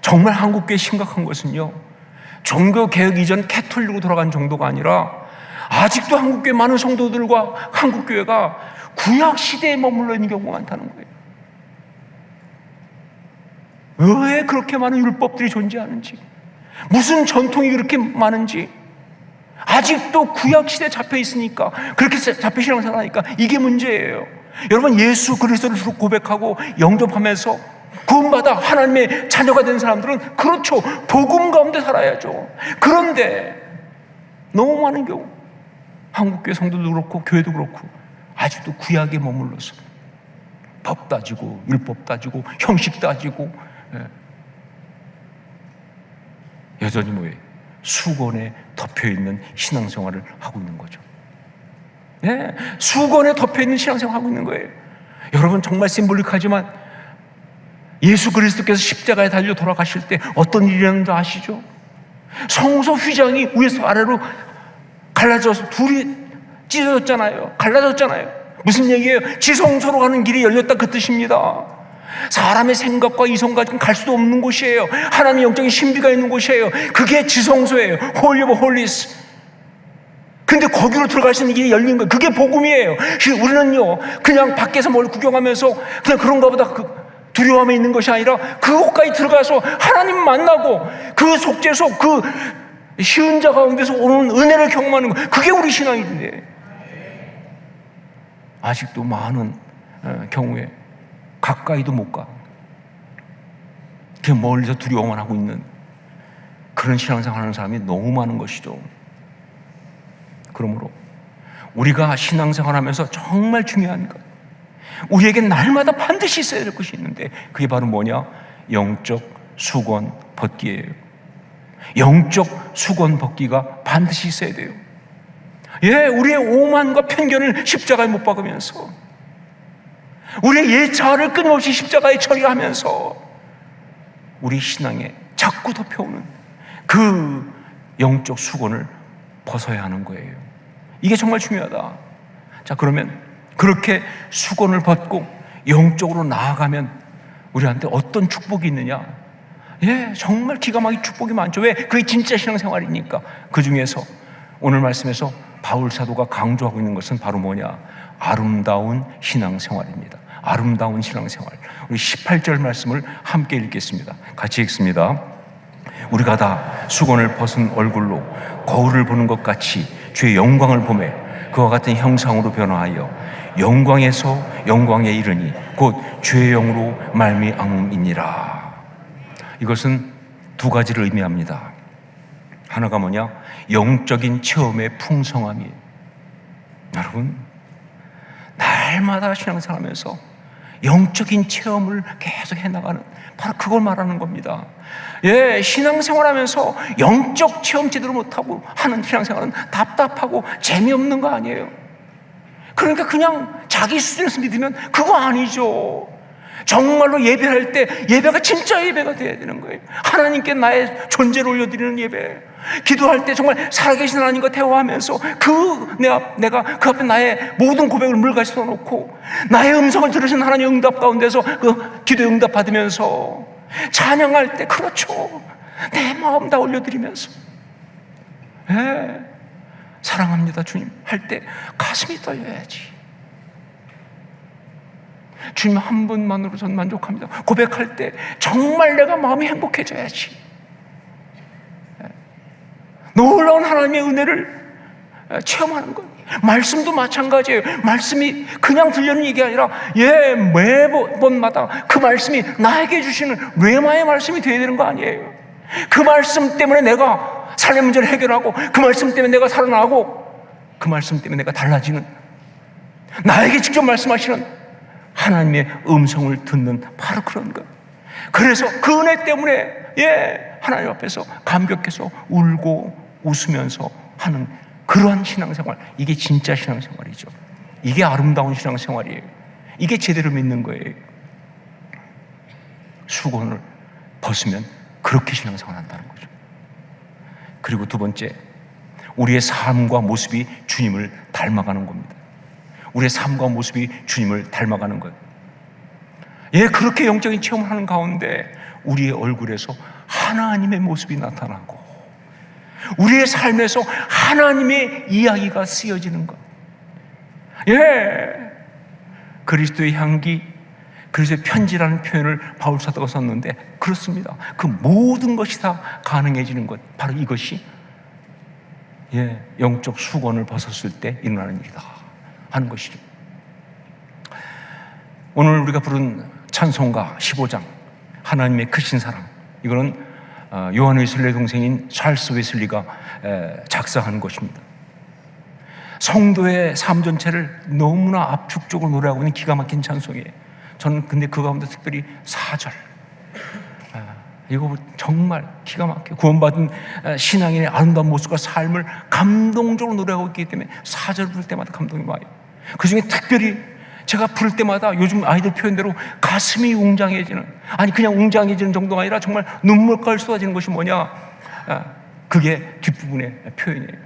정말 한국교회 심각한 것은요, 종교 개혁 이전 캐톨릭으로 돌아간 정도가 아니라 아직도 한국교회 많은 성도들과 한국교회가 구약 시대에 머물러 있는 경우가 많다는 거예요. 왜 그렇게 많은 율법들이 존재하는지, 무슨 전통이 그렇게 많은지, 아직도 구약 시대에 잡혀 있으니까, 그렇게 잡혀 신앙생활하니까 이게 문제예요. 여러분, 예수 그리스도를 고백하고 영접하면서 구원받아 하나님의 자녀가 된 사람들은 그렇죠, 복음 가운데 살아야죠. 그런데 너무 많은 경우 한국교회 성도도 그렇고 교회도 그렇고 아직도 구약에 머물러서 법 따지고 율법 따지고 형식 따지고, 여전히 뭐예요? 수건에 덮여있는 신앙생활을 하고 있는 거죠. 네, 수건에 덮여있는 신앙생활을 하고 있는 거예요. 여러분, 정말 심볼릭하지만 예수 그리스도께서 십자가에 달려 돌아가실 때 어떤 일이 일어났는지 아시죠? 성소 휘장이 위에서 아래로 갈라져서 둘이 찢어졌잖아요. 갈라졌잖아요. 무슨 얘기예요? 지성소로 가는 길이 열렸다, 그 뜻입니다. 사람의 생각과 이성과 갈 수도 없는 곳이에요. 하나님의 영적인 신비가 있는 곳이에요. 그게 지성소예요. 홀리 오브 홀리스. 근데 거기로 들어갈 수 있는 길이 열린 거예요. 그게 복음이에요. 우리는요, 그냥 밖에서 뭘 구경하면서 그냥 그런가 보다 두려움에 있는 것이 아니라 그곳까지 들어가서 하나님 만나고 그 속죄소, 그 쉬운 자 가운데서 오는 은혜를 경험하는 거, 그게 우리 신앙인데, 아직도 많은 경우에 가까이도 못 가, 그냥 멀리서 두려워만 하고 있는 그런 신앙생활 하는 사람이 너무 많은 것이죠. 그러므로 우리가 신앙생활 하면서 정말 중요한 것, 우리에게 날마다 반드시 있어야 될 것이 있는데, 그게 바로 뭐냐? 영적 수건 벗기예요. 영적 수건 벗기가 반드시 있어야 돼요. 예, 우리의 오만과 편견을 십자가에 못 박으면서, 우리의 예차를 끊임없이 십자가에 처리하면서 우리 신앙에 자꾸 덮여오는 그 영적 수건을 벗어야 하는 거예요. 이게 정말 중요하다. 자, 그러면 그렇게 수건을 벗고 영적으로 나아가면 우리한테 어떤 축복이 있느냐? 예, 정말 기가 막힌 축복이 많죠. 왜? 그게 진짜 신앙생활이니까. 그 중에서 오늘 말씀에서 바울 사도가 강조하고 있는 것은 바로 뭐냐? 아름다운 신앙생활입니다. 아름다운 신앙생활. 우리 18절 말씀을 함께 읽겠습니다. 같이 읽습니다. 우리가 다 수건을 벗은 얼굴로 거울을 보는 것 같이 주의 영광을 보매 그와 같은 형상으로 변화하여 영광에서 영광에 이르니 곧 주의 영으로 말미암음이니라. 이것은 두 가지를 의미합니다. 하나가 뭐냐? 영적인 체험의 풍성함이에요. 여러분, 날마다 신앙생활하면서 영적인 체험을 계속 해나가는, 바로 그걸 말하는 겁니다. 예, 신앙생활하면서 영적 체험 제대로 못하고 하는 신앙생활은 답답하고 재미없는 거 아니에요. 그러니까 그냥 자기 수준에서 믿으면 그거 아니죠. 정말로 예배할 때 예배가 진짜 예배가 돼야 되는 거예요. 하나님께 나의 존재를 올려드리는 예배, 기도할 때 정말 살아계신 하나님과 대화하면서 내가 그 앞에 나의 모든 고백을 물같이 쏟아놓고 나의 음성을 들으신 하나님의 응답 가운데서 그 기도에 응답 받으면서 찬양할 때, 그렇죠, 내 마음 다 올려드리면서 사랑합니다 주님 할 때 가슴이 떨려야지. 주님 한 분만으로 전 만족합니다 고백할 때 정말 내가 마음이 행복해져야지. 놀라운 하나님의 은혜를 체험하는 것. 말씀도 마찬가지예요. 말씀이 그냥 들려는 얘기 아니라 매번마다 그 말씀이 나에게 주시는 뇌마의 말씀이 되어야 되는 거 아니에요. 그 말씀 때문에 내가 삶의 문제를 해결하고, 그 말씀 때문에 내가 살아나고, 그 말씀 때문에 내가 달라지는, 나에게 직접 말씀하시는 하나님의 음성을 듣는 바로 그런 것. 그래서 그 은혜 때문에 하나님 앞에서 감격해서 울고 웃으면서 하는 그러한 신앙생활, 이게 진짜 신앙생활이죠. 이게 아름다운 신앙생활이에요. 이게 제대로 믿는 거예요. 수건을 벗으면 그렇게 신앙생활 한다는 거죠. 그리고 두 번째, 우리의 삶과 모습이 주님을 닮아가는 겁니다. 우리의 삶과 모습이 주님을 닮아가는 거예요. 그렇게 영적인 체험을 하는 가운데 우리의 얼굴에서 하나님의 모습이 나타나고, 우리의 삶에서 하나님의 이야기가 쓰여지는 것. 그리스도의 향기, 그리스도의 편지라는 표현을 바울 사도가 썼는데 그렇습니다. 그 모든 것이 다 가능해지는 것, 바로 이것이 영적 수건을 벗었을 때 일어나는 일이다 하는 것이죠. 오늘 우리가 부른 찬송가 15장, 하나님의 크신 사랑, 이거는 요한 웨슬리의 동생인 찰스 웨슬리가 작사한 것입니다. 성도의 삶 전체를 너무나 압축적으로 노래하고 있는 기가 막힌 찬송이에요. 저는 근데 그 가운데 특별히 4절, 이거 정말 기가 막혀. 구원받은 신앙인의 아름다운 모습과 삶을 감동적으로 노래하고 있기 때문에 4절 부를 때마다 감동이 와요. 그 중에 특별히 제가 부를 때마다 요즘 아이들 표현대로 가슴이 웅장해지는, 아니 그냥 웅장해지는 정도가 아니라 정말 눈물까지 쏟아지는 것이 뭐냐, 그게 뒷부분의 표현이에요.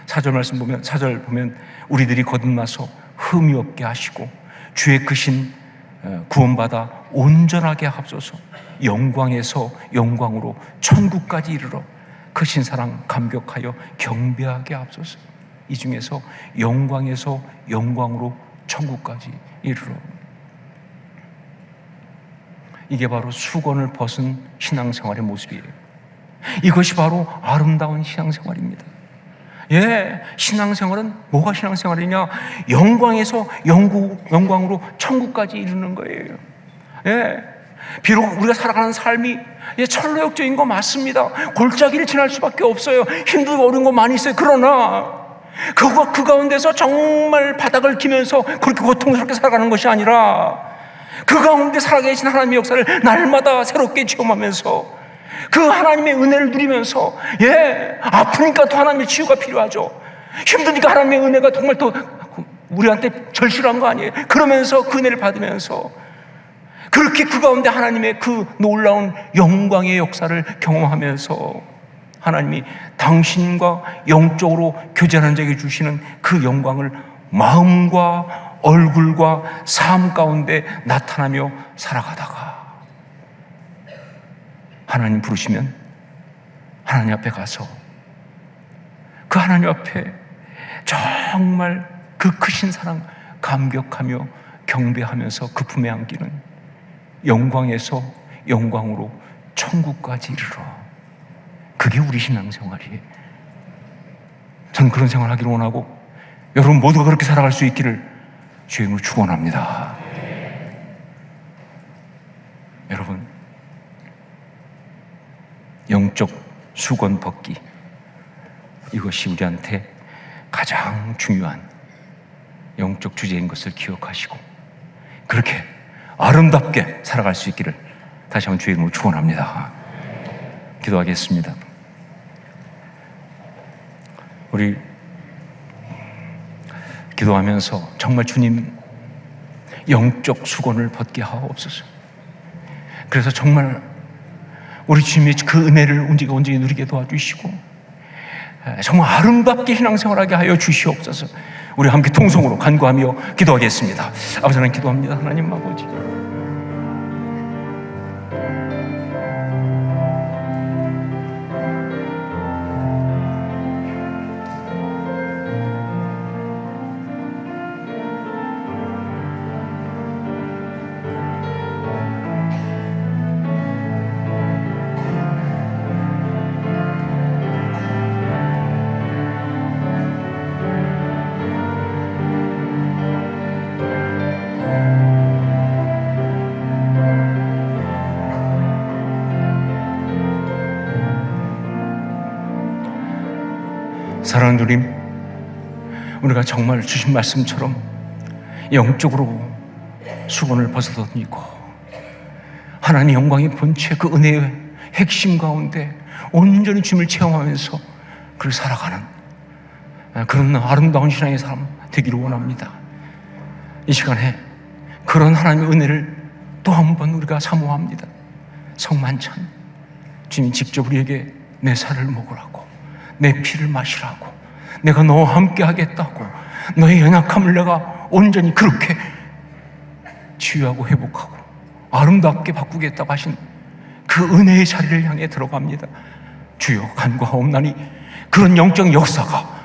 4절 보면 우리들이 거듭나서 흠이 없게 하시고 주의 크신 구원받아 온전하게 하옵소서. 영광에서 영광으로 천국까지 이르러 크신 사랑 감격하여 경배하게 하옵소서. 이 중에서 영광에서 영광으로 천국까지 이르러, 이게 바로 수건을 벗은 신앙생활의 모습이에요. 이것이 바로 아름다운 신앙생활입니다. 신앙생활은 뭐가 신앙생활이냐? 영광에서 영광으로 천국까지 이르는 거예요. 비록 우리가 살아가는 삶이 철로역적인 거 맞습니다. 골짜기를 지날 수밖에 없어요. 힘들고 어려운 거 많이 있어요. 그러나 그 가운데서 정말 바닥을 기면서 그렇게 고통스럽게 살아가는 것이 아니라, 그 가운데 살아계신 하나님의 역사를 날마다 새롭게 체험하면서 그 하나님의 은혜를 누리면서, 아프니까 또 하나님의 치유가 필요하죠. 힘드니까 하나님의 은혜가 정말 또 우리한테 절실한 거 아니에요. 그러면서 그 은혜를 받으면서 그렇게 그 가운데 하나님의 그 놀라운 영광의 역사를 경험하면서 하나님이 당신과 영적으로 교제하는 자에게 주시는 그 영광을 마음과 얼굴과 삶 가운데 나타나며 살아가다가 하나님 부르시면 하나님 앞에 가서 그 하나님 앞에 정말 그 크신 사랑 감격하며 경배하면서 그 품에 안기는 영광에서 영광으로 천국까지 이르러, 그게 우리 신앙생활이에요. 저는 그런 생활하기를 원하고 여러분 모두가 그렇게 살아갈 수 있기를 주의 이름으로 축원합니다. 여러분, 영적 수건 벗기, 이것이 우리한테 가장 중요한 영적 주제인 것을 기억하시고 그렇게 아름답게 살아갈 수 있기를 다시 한번 주의 이름으로 축원합니다. 기도하겠습니다. 우리 기도하면서 정말 주님 영적 수건을 벗게 하옵소서. 그래서 정말 우리 주님의 그 은혜를 온전히 누리게 도와주시고 정말 아름답게 신앙생활하게 하여 주시옵소서. 우리 함께 통성으로 간구하며 기도하겠습니다. 아버지 하나님 기도합니다. 하나님 아버지, 사랑하는 주님, 우리가 정말 주신 말씀처럼 영적으로 수건을 벗어던지고 하나님 영광의 본체 그 은혜의 핵심 가운데 온전히 주님을 체험하면서 그를 살아가는 그런 아름다운 신앙의 사람 되기를 원합니다. 이 시간에 그런 하나님의 은혜를 또 한 번 우리가 사모합니다. 성만찬, 주님 직접 우리에게 내 살을 먹으라고, 내 피를 마시라고, 내가 너와 함께 하겠다고, 너의 연약함을 내가 온전히 그렇게 치유하고 회복하고 아름답게 바꾸겠다고 하신 그 은혜의 자리를 향해 들어갑니다. 주여 간구하옵나니 그런 영적 역사가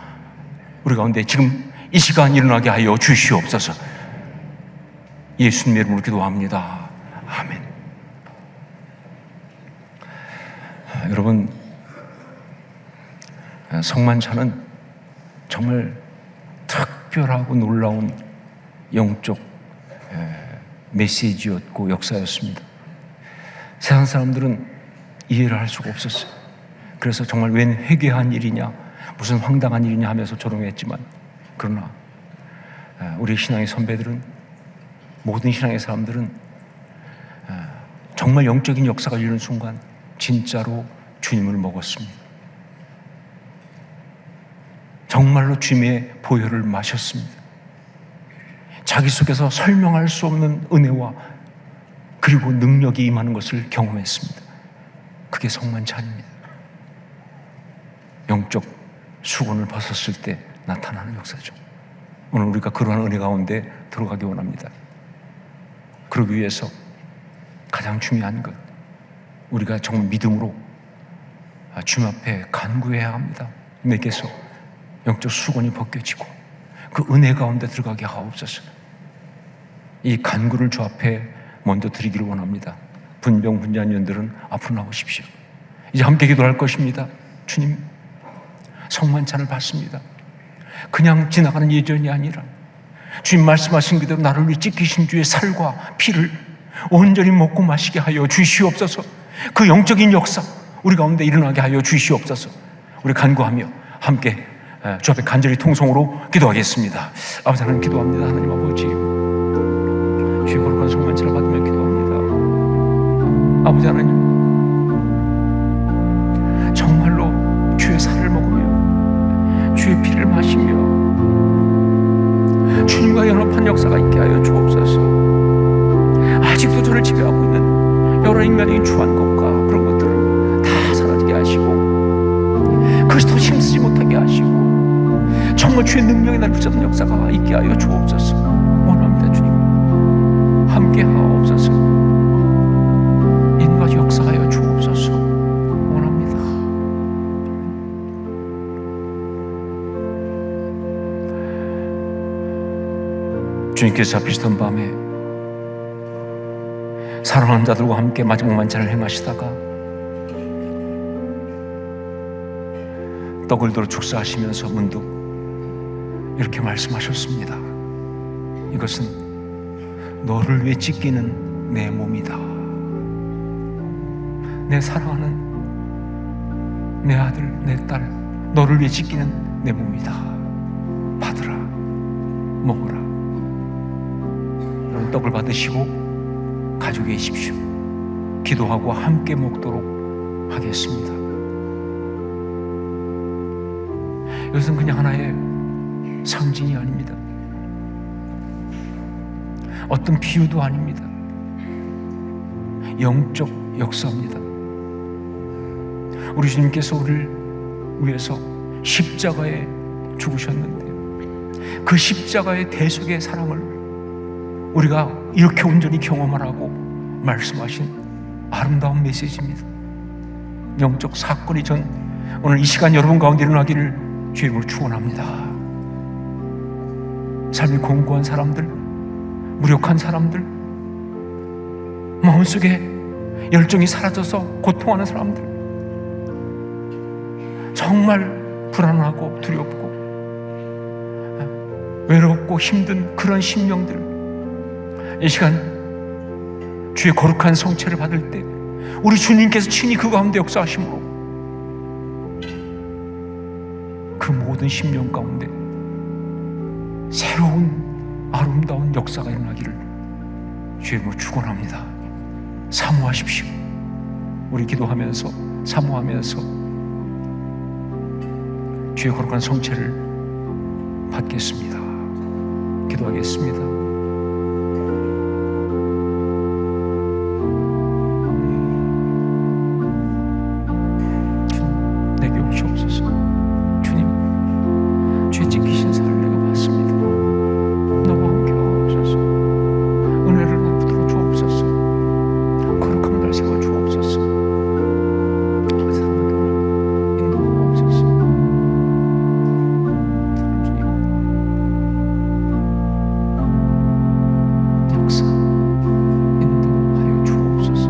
우리 가운데 지금 이 시간 일어나게 하여 주시옵소서. 예수님의 이름으로 기도합니다. 아멘. 여러분, 성만찬은 정말 특별하고 놀라운 영적 메시지였고 역사였습니다. 세상 사람들은 이해를 할 수가 없었어요. 그래서 정말 웬 회개한 일이냐, 무슨 황당한 일이냐 하면서 조롱했지만, 그러나 우리 신앙의 선배들은, 모든 신앙의 사람들은 정말 영적인 역사가 일어나는 순간 진짜로 주님을 먹었습니다. 정말로 주님의 보혈을 마셨습니다. 자기 속에서 설명할 수 없는 은혜와 그리고 능력이 임하는 것을 경험했습니다. 그게 성만찬입니다. 영적 수건을 벗었을 때 나타나는 역사죠. 오늘 우리가 그러한 은혜 가운데 들어가기 원합니다. 그러기 위해서 가장 중요한 것, 우리가 정말 믿음으로 주님 앞에 간구해야 합니다. 내게서 영적 수건이 벗겨지고 그 은혜 가운데 들어가게 하옵소서. 이 간구를 주 앞에 먼저 드리기를 원합니다. 분병분자년들은 앞으로 나오십시오. 이제 함께 기도할 것입니다. 주님, 성만찬을 받습니다. 그냥 지나가는 예전이 아니라 주님 말씀하신 그대로 나를 위해 찢기신 주의 살과 피를 온전히 먹고 마시게 하여 주시옵소서. 그 영적인 역사 우리 가운데 일어나게 하여 주시옵소서. 우리 간구하며 함께 주 앞에 간절히 통성으로 기도하겠습니다. 아버지 하나님 기도합니다. 하나님 아버지, 주의 거룩한 성만찬을 받으며 기도합니다. 아버지 하나님, 정말로 주의 살을 먹으며 주의 피를 마시며 주님과 연합한 역사가 있게 하여 주옵소서. 아직도 저를 지배하고 있는 여러 인간적인 주관것과 그런 것들을 다 사라지게 하시고 그것이 더 힘쓰지 못하게 하시고 정말 주의 능력이 나를 붙잡는 역사가 있게 하여 주옵소서. 원합니다. 주님, 함께 하옵소서. 인과 역사하여 주옵소서. 원합니다. 주님께서 잡히시던 밤에 사랑하는 자들과 함께 마지막 만찬을 행하시다가 떡을 들어 축사하시면서 문득 이렇게 말씀하셨습니다. 이것은 너를 위해 찢기는 내 몸이다. 내 사랑하는 내 아들, 내 딸, 너를 위해 찢기는 내 몸이다. 받으라, 먹어라. 여러분, 떡을 받으시고 가지고 계십시오. 기도하고 함께 먹도록 하겠습니다. 이것은 그냥 하나의 상징이 아닙니다. 어떤 비유도 아닙니다. 영적 역사입니다. 우리 주님께서 우리를 위해서 십자가에 죽으셨는데 그 십자가의 대속의 사랑을 우리가 이렇게 온전히 경험하라고 말씀하신 아름다운 메시지입니다. 영적 사건이 오늘 이 시간 여러분 가운데 일어나기를 주의 이름으로 축원합니다. 삶이 공고한 사람들, 무력한 사람들, 마음속에 열정이 사라져서 고통하는 사람들, 정말 불안하고 두렵고 외롭고 힘든 그런 심령들, 이 시간 주의 거룩한 성체를 받을 때 우리 주님께서 친히 그 가운데 역사하심으로 그 모든 심령 가운데 새로운 아름다운 역사가 일어나기를 주의 이름으로 축원합니다. 사모하십시오. 우리 기도하면서 사모하면서 주의 거룩한 성체를 받겠습니다. 기도하겠습니다. 내게 오시옵소서. 주님, 죄 지키신 사를 내가 봤습니다. 너와 함께 하옵소서. 은혜를 날 붙들어 주옵소서. 거룩한 날 세워 주옵소서. 인도하옵소서. 주님, 역사 인도하여 주옵소서.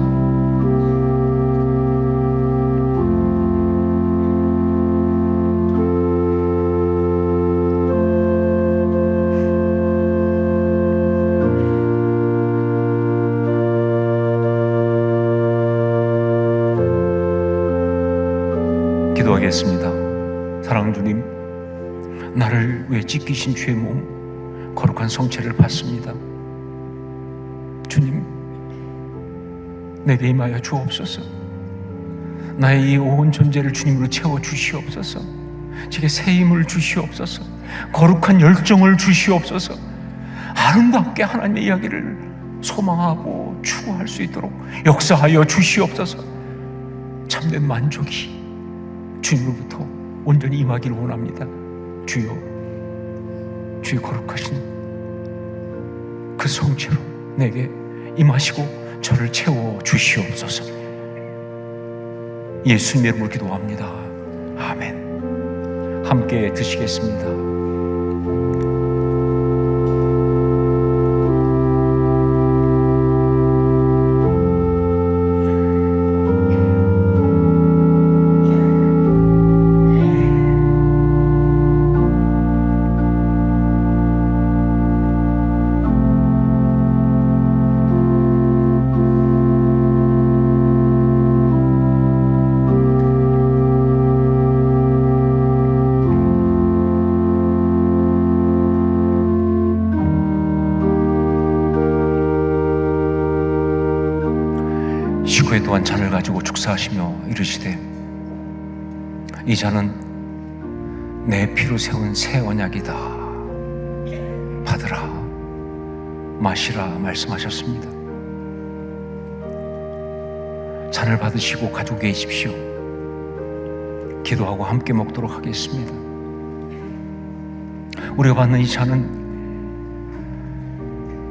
기도하겠습니다. 사랑하는 주님, 나를 위해 찢기신 주의 몸 거룩한 성체를 받습니다. 주님, 내게 임하여 주옵소서. 나의 이 온 존재를 주님으로 채워 주시옵소서. 제게 새 힘을 주시옵소서. 거룩한 열정을 주시옵소서. 아름답게 하나님의 이야기를 소망하고 추구할 수 있도록 역사하여 주시옵소서. 참된 만족이 주님으로부터 온전히 임하기를 원합니다. 주여, 주의 거룩하신 그 성체로 내게 임하시고 저를 채워 주시옵소서. 예수님의 이름으로 기도합니다. 아멘. 함께 드시겠습니다. 식후에 또한 잔을 가지고 축사하시며 이르시되 이 잔은 내 피로 세운 새 언약이다. 받으라, 마시라 말씀하셨습니다. 잔을 받으시고 가지고 계십시오. 기도하고 함께 먹도록 하겠습니다. 우리가 받는 이 잔은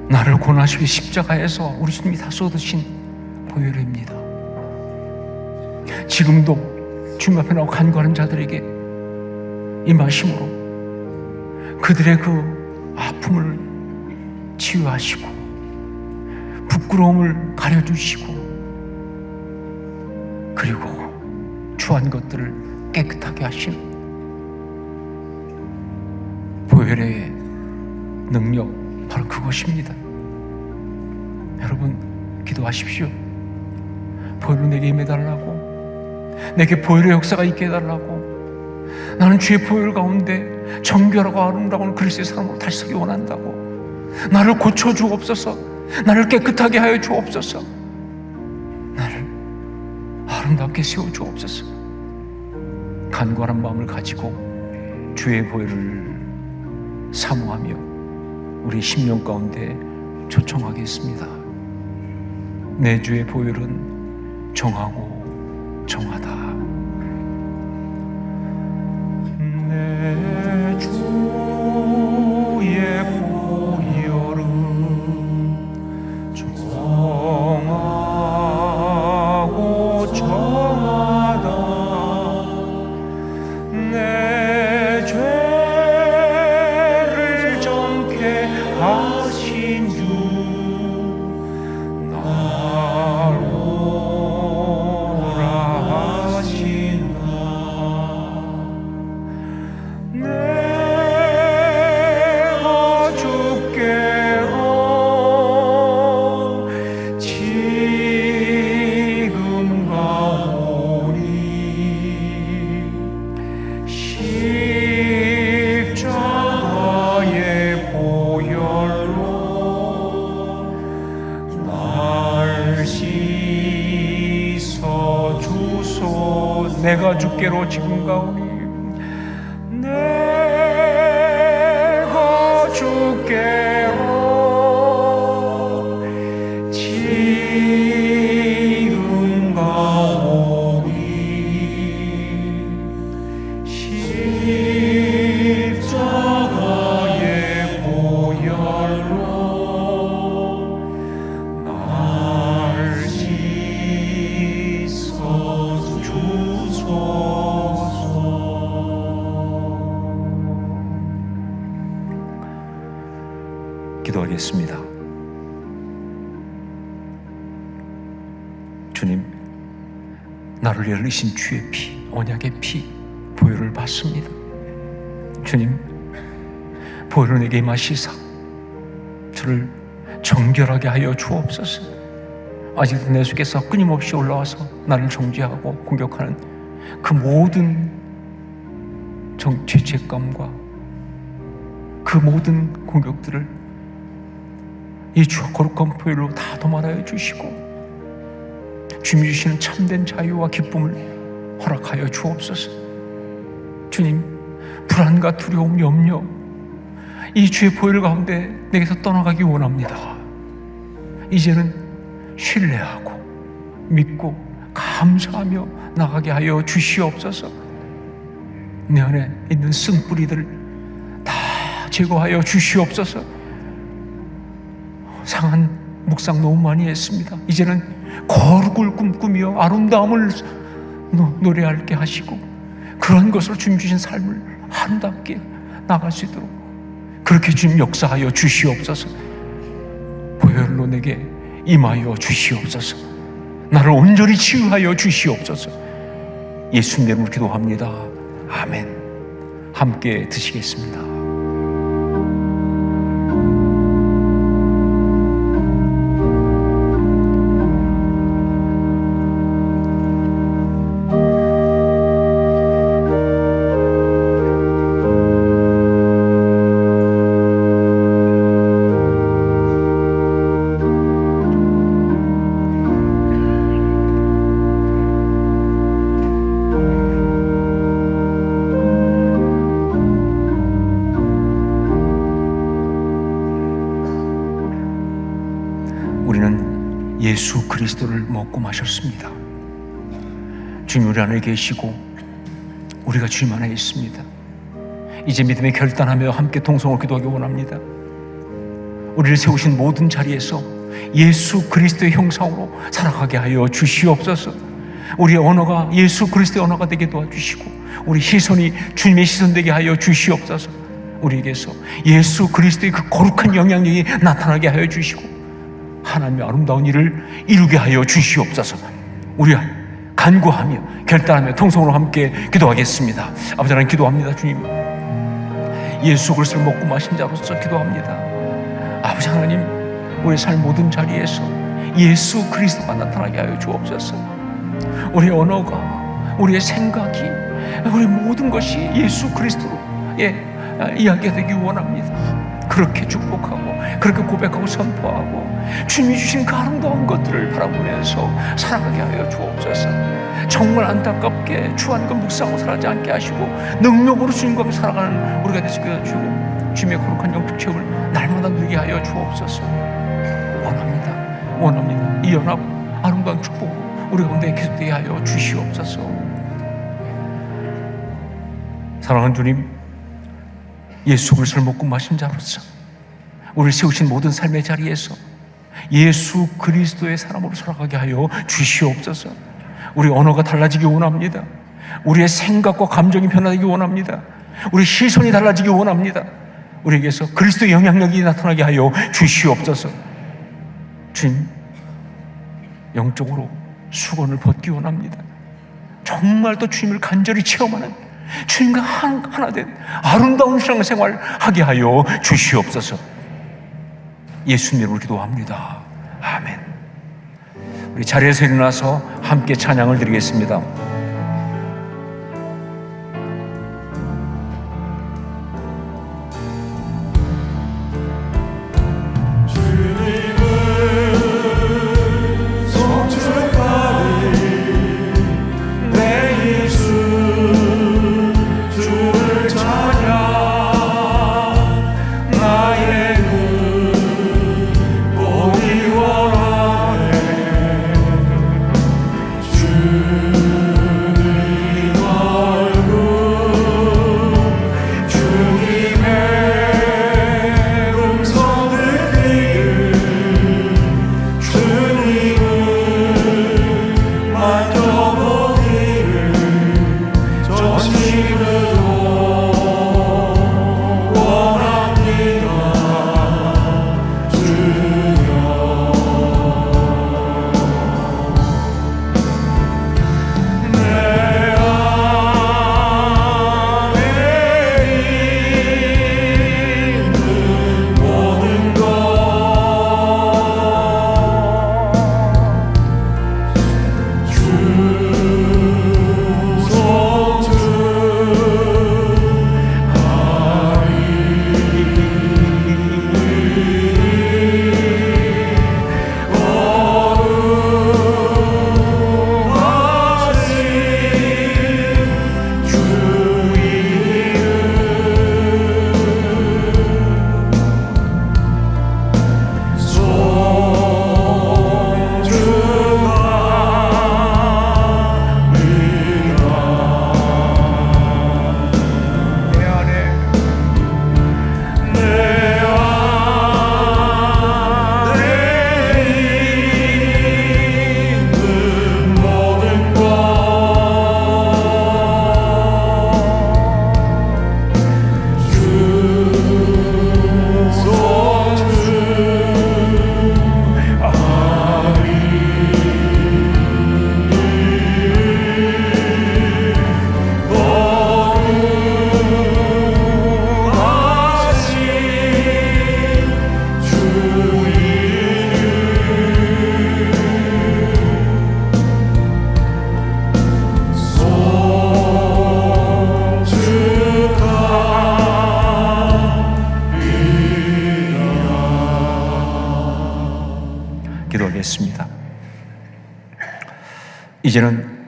나를 고난하시고 십자가에서 우리 주님이 다 쏟으신 보혈입니다. 지금도 주님 앞에 나와 간구하는 자들에게 임하심으로 그들의 그 아픔을 치유하시고 부끄러움을 가려주시고 그리고 추한 것들을 깨끗하게 하시는 보혈의 능력, 바로 그것입니다. 여러분, 기도하십시오. 보혈로 내게 임해달라고, 내게 보혈의 역사가 있게 해달라고, 나는 주의 보혈 가운데 정결하고 아름다운 그리스도의 사람으로 다시 서기 원한다고, 나를 고쳐주옵소서, 나를 깨끗하게 하여 주옵소서, 나를 아름답게 세워주옵소서. 간구하는 마음을 가지고 주의 보혈을 사모하며 우리 심령 가운데 초청하겠습니다. 내 주의 보혈은 정하고 정하다. 내 주의 보혈은 정하고 정하다 내 죄를 정케 하신 주 날 오라 하시나 내가 주께로 지금 가오니 십자가의 보혈로 날 씻어 주소 내가 주께로 지금 가오니 내가 주께로 지금 가오니 십자가의 보혈로 날 씻어 주소서. 기도하겠습니다. 주님, 나를 위해 흘리신 주의 피, 언약의 피, 보혈을 받습니다. 주님, 보혈을 내게 임하시사 저를 정결하게 하여 주옵소서. 아직도 내 속에서 끊임없이 올라와서 나를 정죄하고 공격하는 그 모든 죄책감과 그 모든 공격들을 이 주와 거룩한 보혈로 다 도말하여 주시고 주님이 주시는 참된 자유와 기쁨을 허락하여 주옵소서. 주님, 불안과 두려움, 염려 이 주의 보혈 가운데 내게서 떠나가기 원합니다. 이제는 신뢰하고 믿고 감사하며 나가게 하여 주시옵소서. 내 안에 있는 쓴뿌리들을 다 제거하여 주시옵소서. 상한 묵상 너무 많이 했습니다. 이제는 거룩을 꿈꾸며 아름다움을 노래하게 하시고 그런 것으로 주님 주신 삶을 아름답게 나갈 수 있도록 그렇게 주님 역사하여 주시옵소서. 보혈로 내게 임하여 주시옵소서. 나를 온전히 치유하여 주시옵소서. 예수님 이름으로 기도합니다. 아멘. 함께 드시겠습니다. 우리는 예수 그리스도를 먹고 마셨습니다. 주님 우리 안에 계시고 우리가 주님 안에 있습니다. 이제 믿음에 결단하며 함께 동성으로 기도하기 원합니다. 우리를 세우신 모든 자리에서 예수 그리스도의 형상으로 살아가게 하여 주시옵소서. 우리의 언어가 예수 그리스도의 언어가 되게 도와주시고 우리 시선이 주님의 시선 되게 하여 주시옵소서. 우리에게서 예수 그리스도의 그 거룩한 영향력이 나타나게 하여 주시고 하나님의 아름다운 일을 이루게 하여 주시옵소서. 우리가 간구하며 결단하며 통성으로 함께 기도하겠습니다. 아버지 하나님 기도합니다. 주님, 예수 그리스도를 먹고 마신 자로서 기도합니다. 아버지 하나님, 우리 삶 모든 자리에서 예수 그리스도가 나타나게 하여 주옵소서. 우리의 언어가, 우리의 생각이, 우리 모든 것이 예수 그리스도로 이야기가 되기 원합니다. 그렇게 축복하고 그렇게 고백하고 선포하고 주님이 주신 그 아름다운 것들을 바라보면서 살아가게 하여 주옵소서. 정말 안타깝게 주안과 묵상하고 살아가지 않게 하시고 능력으로 주님과 함께 살아가는 우리가 되시게 해주시고 주님의 거룩한 영적 체험을 날마다 누리게 하여 주옵소서. 원합니다. 이 연합 아름다운 축복으로 우리 가운데 계속되게 하여 주시옵소서. 사랑하는 주님, 예수 그리스도를 먹고 마신 자로서 우리를 세우신 모든 삶의 자리에서 예수 그리스도의 사람으로 살아가게 하여 주시옵소서. 우리 언어가 달라지기 원합니다. 우리의 생각과 감정이 변화되기 원합니다. 우리 시선이 달라지기 원합니다. 우리에게서 그리스도의 영향력이 나타나게 하여 주시옵소서. 주님, 영적으로 수건을 벗기 원합니다. 정말 또 주님을 간절히 체험하는, 주님과 하나 된 아름다운 신앙생활 하게 하여 주시옵소서. 예수님으로 기도합니다. 아멘. 우리 자리에서 일어나서 함께 찬양을 드리겠습니다. 기도하겠습니다. 이제는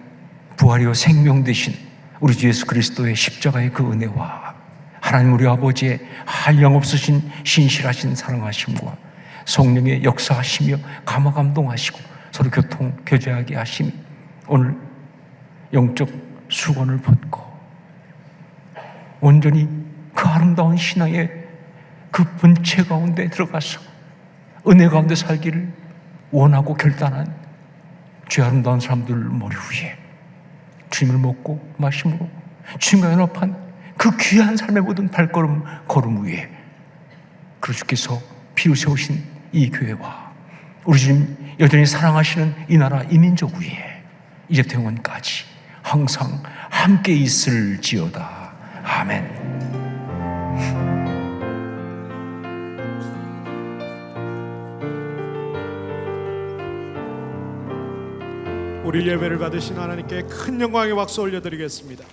부활이요 생명 되신 우리 주 예수 그리스도의 십자가의 그 은혜와 하나님 우리 아버지의 한량없으신 신실하신 사랑하심과 성령의 역사하시며 감화감동하시고 서로 교제하게 하심이 오늘 영적 수건을 벗고 온전히 그 아름다운 신앙의 그 본체 가운데 들어가서 은혜 가운데 살기를 원하고 결단한 죄 아름다운 사람들 머리 위에 주님을 먹고 마심으로 주님과 연합한 그 귀한 삶의 모든 걸음 위에 그리스도께서 피로 세우신 이 교회와 우리 주님 여전히 사랑하시는 이 나라 이 민족 위에 이제부터 영원까지 항상 함께 있을지어다. 아멘. 우리 예배를 받으신 하나님께 큰 영광의 박수 올려드리겠습니다.